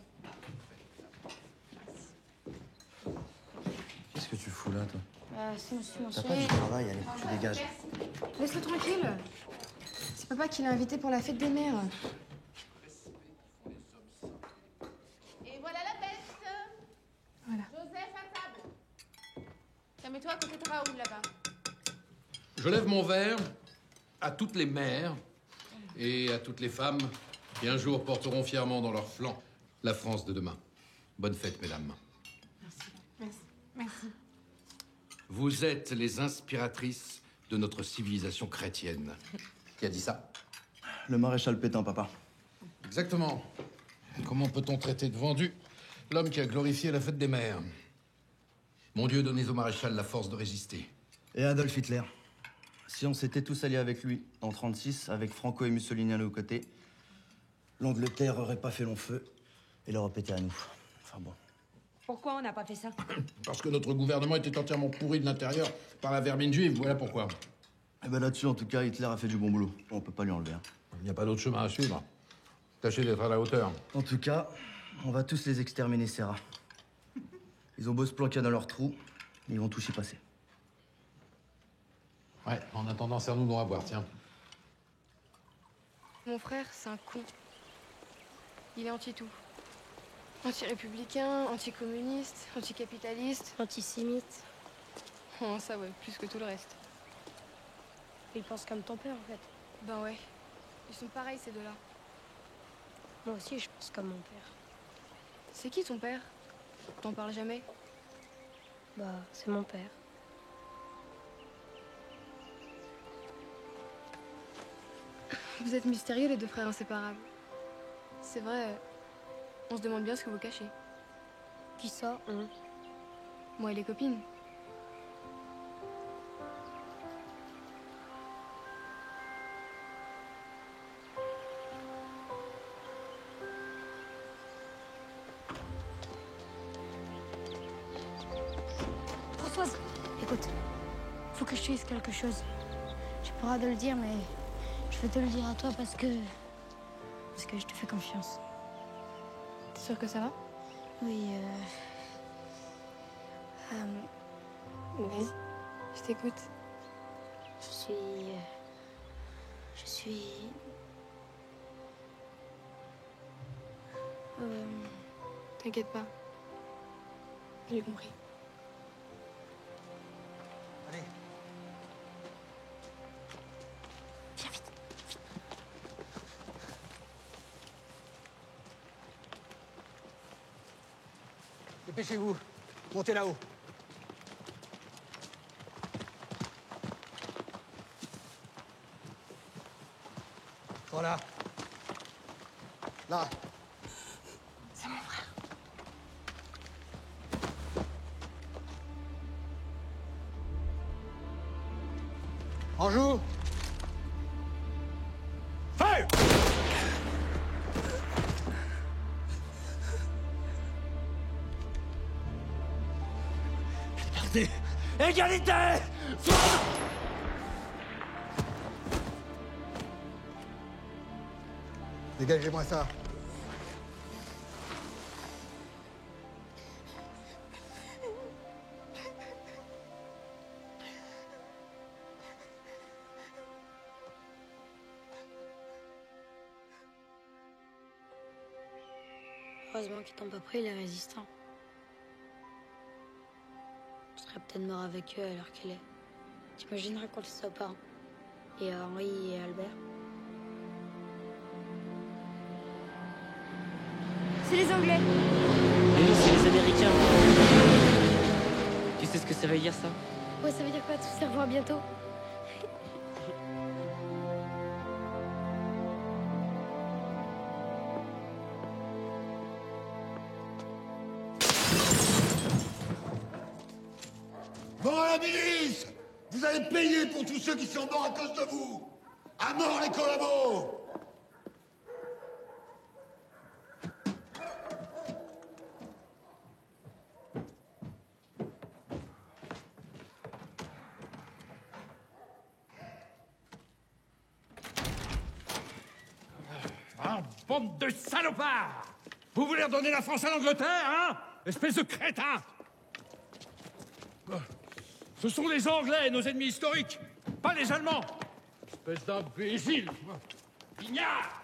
Qu'est-ce que tu fous là, toi? C'est monsieur, T'as pas du travail, allez, tu dégages. Laisse-le tranquille. C'est papa qui l'a invité pour la fête des mères. Et voilà la peste. Voilà. Joseph à table. Calme-toi à côté de Raoul, là-bas. Je lève mon verre à toutes les mères et à toutes les femmes qui un jour porteront fièrement dans leurs flancs la France de demain. Bonne fête, mesdames. Merci. Merci. Vous êtes les inspiratrices de notre civilisation chrétienne. Qui a dit ça? Le maréchal Pétain, papa. Exactement. Comment peut-on traiter de vendu l'homme qui a glorifié la fête des mères? Mon Dieu, donnez au maréchal la force de résister. Et Adolf Hitler. Si on s'était tous alliés avec lui en 36, avec Franco et Mussolini à nos côtés, l'Angleterre aurait pas fait long feu et l'Europe était à nous. Enfin bon. Pourquoi on n'a pas fait ça? Parce que notre gouvernement était entièrement pourri de l'intérieur par la vermine juive, voilà pourquoi. Et ben là-dessus, en tout cas, Hitler a fait du bon boulot. On peut pas lui enlever. Il n'y a pas d'autre chemin à suivre. Tâchez d'être à la hauteur. En tout cas, on va tous les exterminer, ces rats. Ils ont beau se planquer dans leur trou, ils vont tous y passer. Ouais, en attendant, serre-nous à boire, tiens. Mon frère, c'est un con. Il est anti-tout. Anti-républicain, anti-communiste, anti-capitaliste. Antisémite. Oh, ça ouais, plus que tout le reste. Il pense comme ton père, en fait. Ben ouais. Ils sont pareils, ces deux-là. Moi aussi, je pense comme mon père. C'est qui ton père? T'en parles jamais? Bah, c'est mon père. Vous êtes mystérieux, les deux frères inséparables. C'est vrai, on se demande bien ce que vous cachez. Qui ça, on? Moi et les copines. Françoise, écoute, faut que je te dise quelque chose. J'ai pas le droit de le dire, mais je vais te le dire à toi parce que je te fais confiance. T'es sûr que ça va? Oui, Vas-y, je t'écoute. Je suis... T'inquiète pas. J'ai compris. Allez. Viens vite. Dépêchez-vous. Montez là-haut. Voilà. Là. C'est mon frère. Anjou. Feu! Liberté! Égalité! Dégagez-moi ça. Heureusement qu'ils t'ont pas pris, les résistants. Tu serais peut-être mort avec eux à l'heure qu'elle est. T'imagines raconter ça aux parents. Et à Henri et à Albert. C'est les Anglais. Mais non, c'est les Américains. Tu sais ce que ça veut dire, ça? Ouais, ça veut dire quoi, tous se revoir bientôt? Mort à la milice! Vous allez payer pour tous ceux qui sont morts à cause de vous! À mort les collabos! Ah, bande de salopards! Vous voulez redonner la France à l'Angleterre, hein? Espèce de crétin! Ce sont les Anglais, nos ennemis historiques, pas les Allemands! Espèce d'imbécile! Ignare!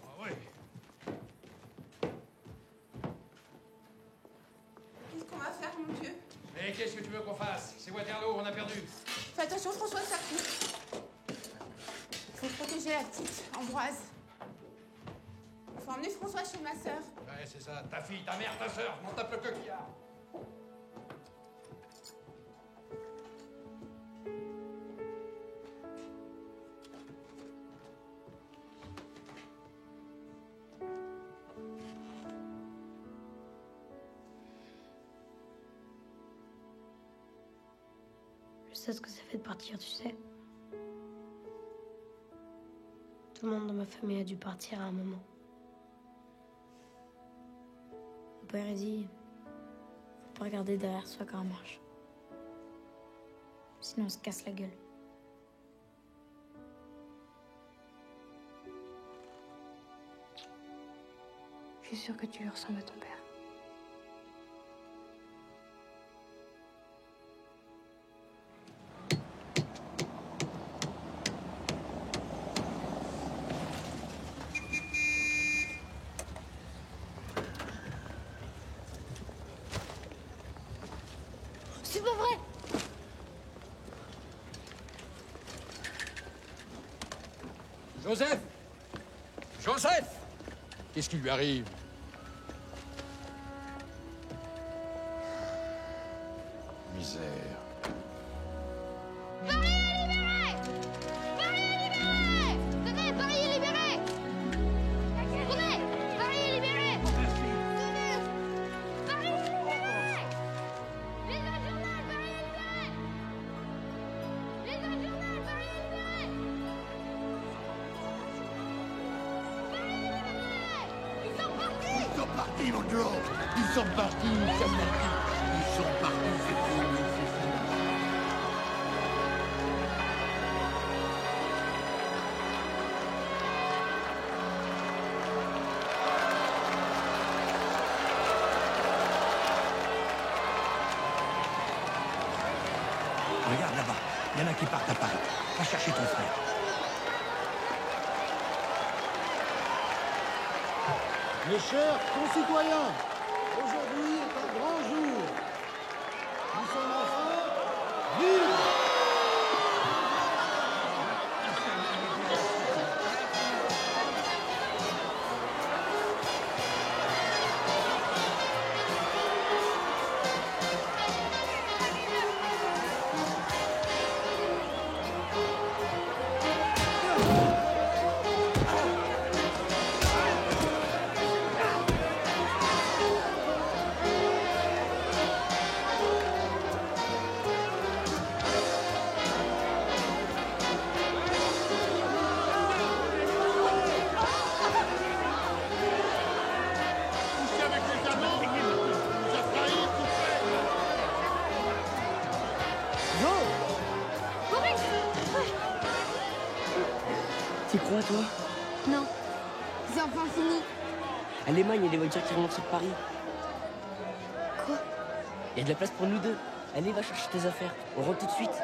Ah ouais. Qu'est-ce qu'on va faire, mon Dieu? Mais qu'est-ce que tu veux qu'on fasse? C'est Waterloo, on a perdu. Fais attention, François, ça court. Faut protéger la petite, Ambroise. Faut emmener François chez ma sœur. Ouais, c'est ça. Ta fille, ta mère, ta sœur, je m'en tape le coquillard. Je sais ce que ça fait de partir, tu sais. Tout le monde dans ma famille a dû partir à un moment. Mon père a dit, faut pas regarder derrière soi quand on marche. Sinon on se casse la gueule. Je suis sûre que tu lui ressembles à ton père. C'est pas vrai! Joseph! Joseph! Qu'est-ce qui lui arrive? Misère. Paris est libéré! Paris est libéré! Tenez, Paris est libéré! Prenez! Paris est libéré! Tenez! Paris est libéré! Les journal, Paris est libéré! Les journal, Paris est libéré! Paris est libéré! Ils sont partis! Ils sont partis, mon Joe! Ils sont partis, ils sont partis! Ils sont partis, c'est fini, c'est fini. Regarde là-bas, il y en a qui partent à Paris. Va chercher ton frère. Mes chers concitoyens, aujourd'hui est un grand jour. Nous sommes enfin libres. T'y crois, toi? Non, c'est enfin fini. À l'Allemagne, il y a des voitures qui remontent sur Paris. Quoi? Il y a de la place pour nous deux. Allez, va chercher tes affaires. On rentre tout de suite.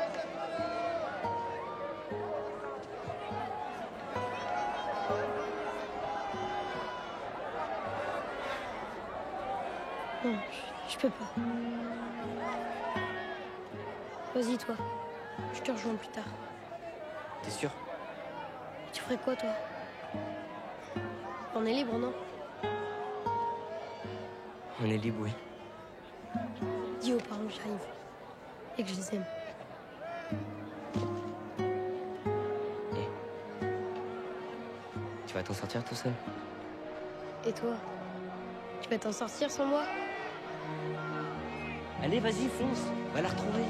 Non, je peux pas. Vas-y, toi. Je te rejoins plus tard. T'es sûr? Tu ferais quoi, toi? On est libre, non? On est libre, oui. Dis aux parents que j'arrive. Et que je les aime. Tu vas t'en sortir tout seul? Et toi? Tu vas t'en sortir sans moi? Allez, vas-y, fonce. Va la retrouver.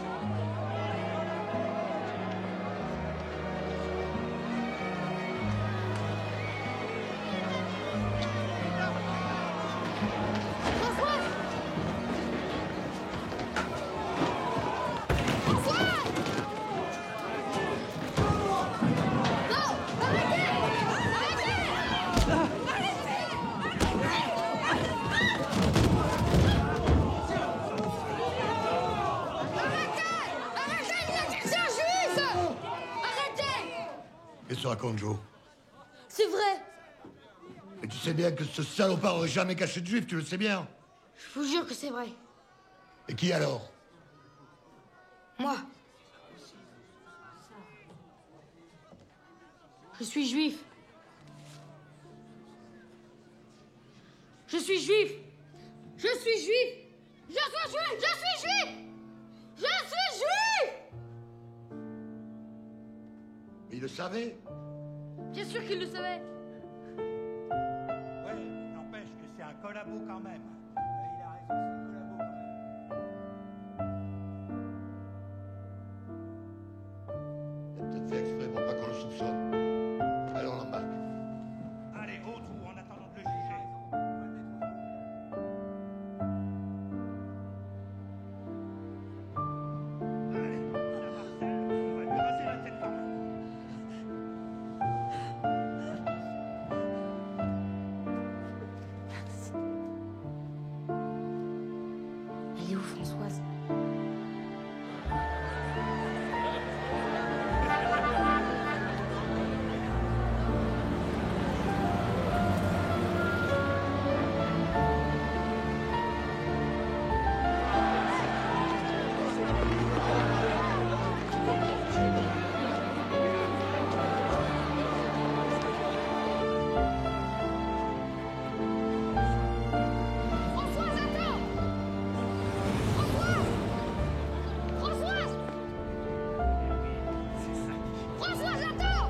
Qu'est-ce que tu racontes, Joe? C'est vrai! Mais tu sais bien que ce salopard aurait jamais caché de juif, tu le sais bien. Je vous jure que c'est vrai. Et qui alors? Moi. Je suis juif. Je suis juif. Je suis juif. Je suis juif. Je suis juif. Je suis juif. Mais il le savait. Bien sûr qu'il le savait. Ouais, n'empêche que c'est un collabo quand même. Il a raison, c'est un collabo quand même. Il a peut-être fait exprès pour pas qu'on le soupçonne. Allez, on l'embarque. Allez, au trou en attendant de le juger. Allez, ça Marcel, on va lui raser la tête quand même. Elle est où, Françoise? Françoise, attends! Françoise! Françoise! Françoise, attends!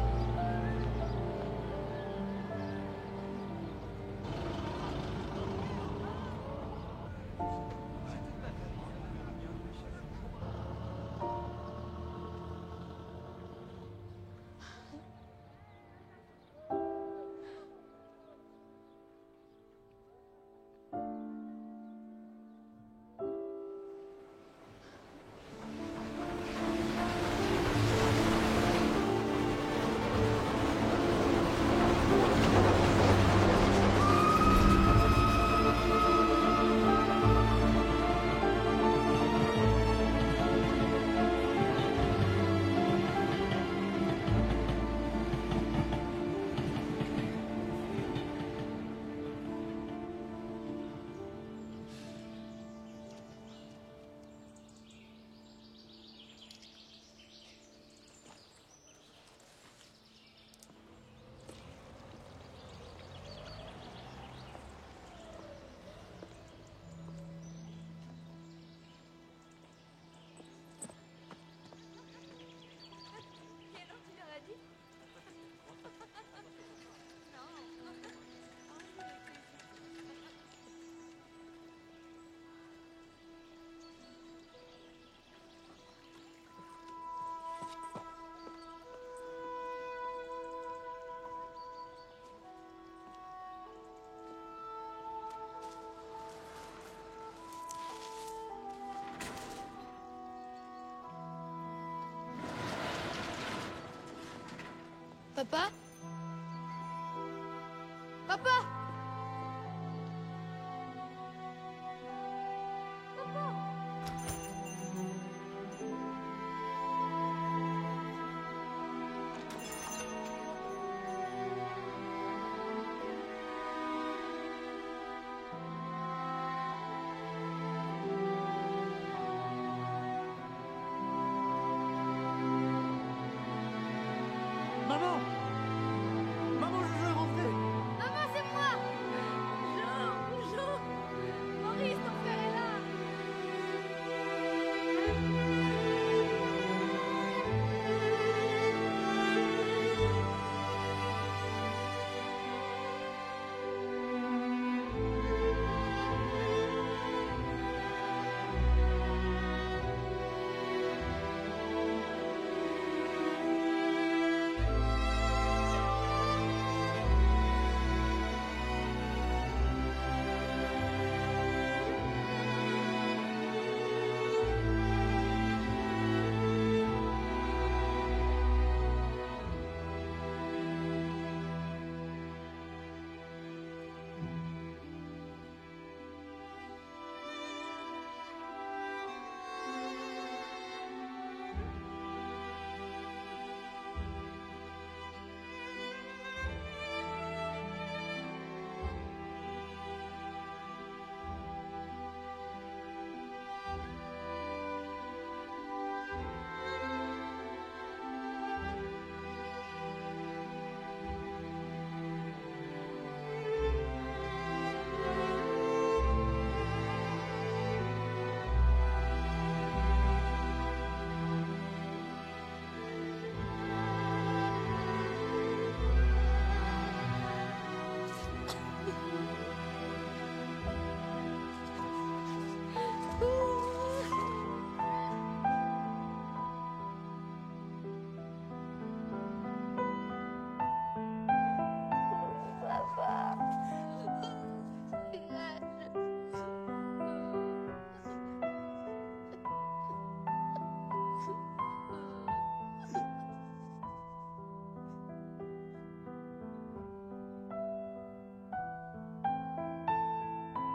Papa? Papa?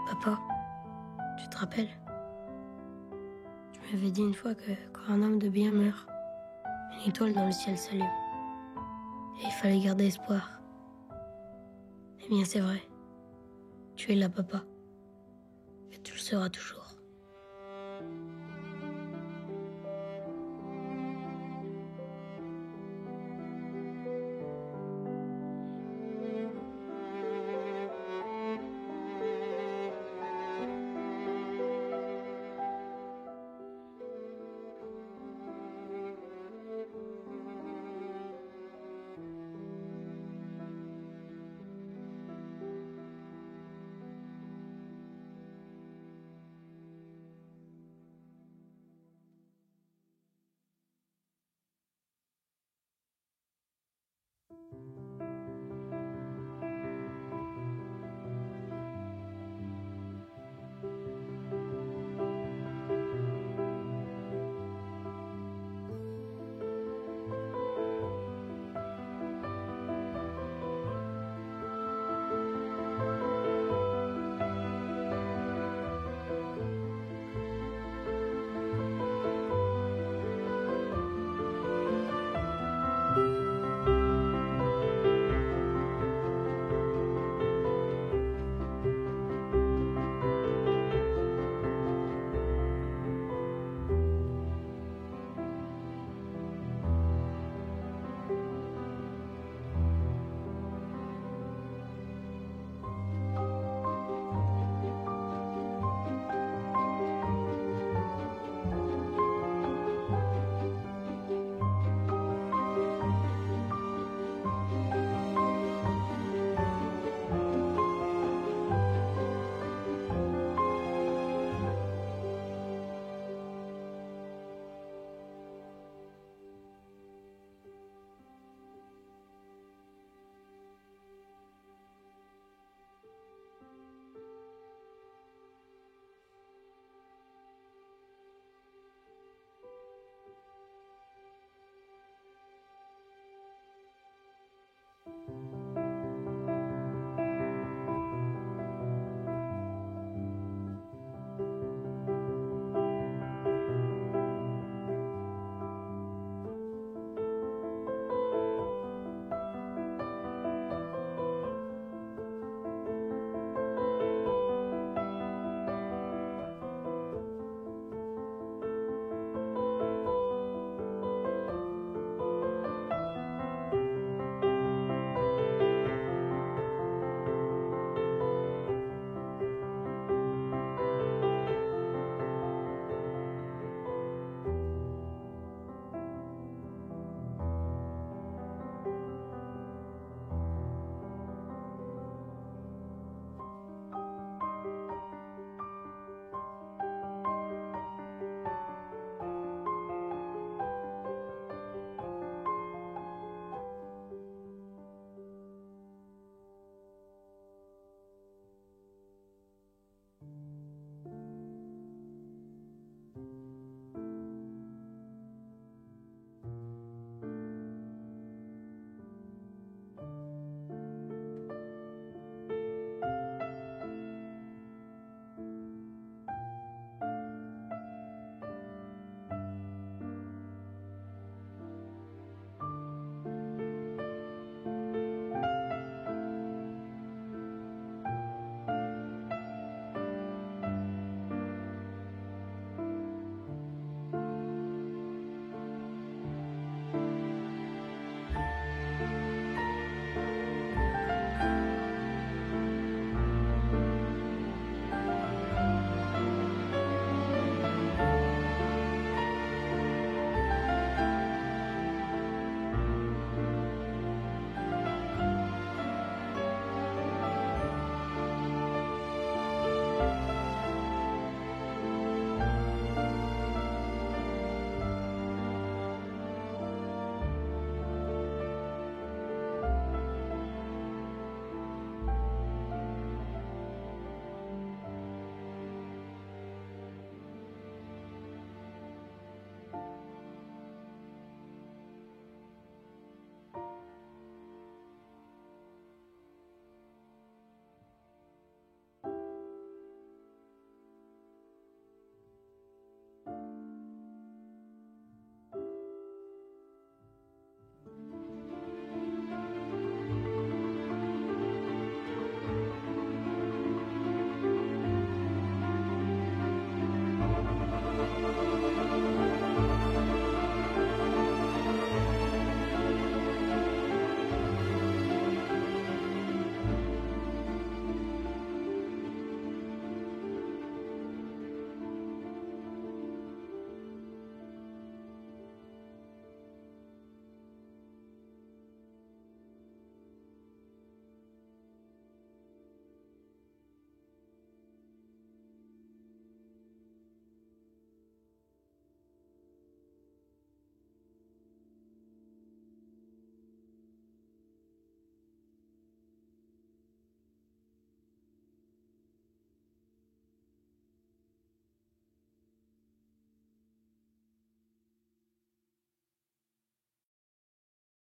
Papa, tu te rappelles? Tu m'avais dit une fois que quand un homme de bien meurt, une étoile dans le ciel s'allume. Et il fallait garder espoir. Eh bien, c'est vrai. Tu es là, papa. Et tu le seras toujours.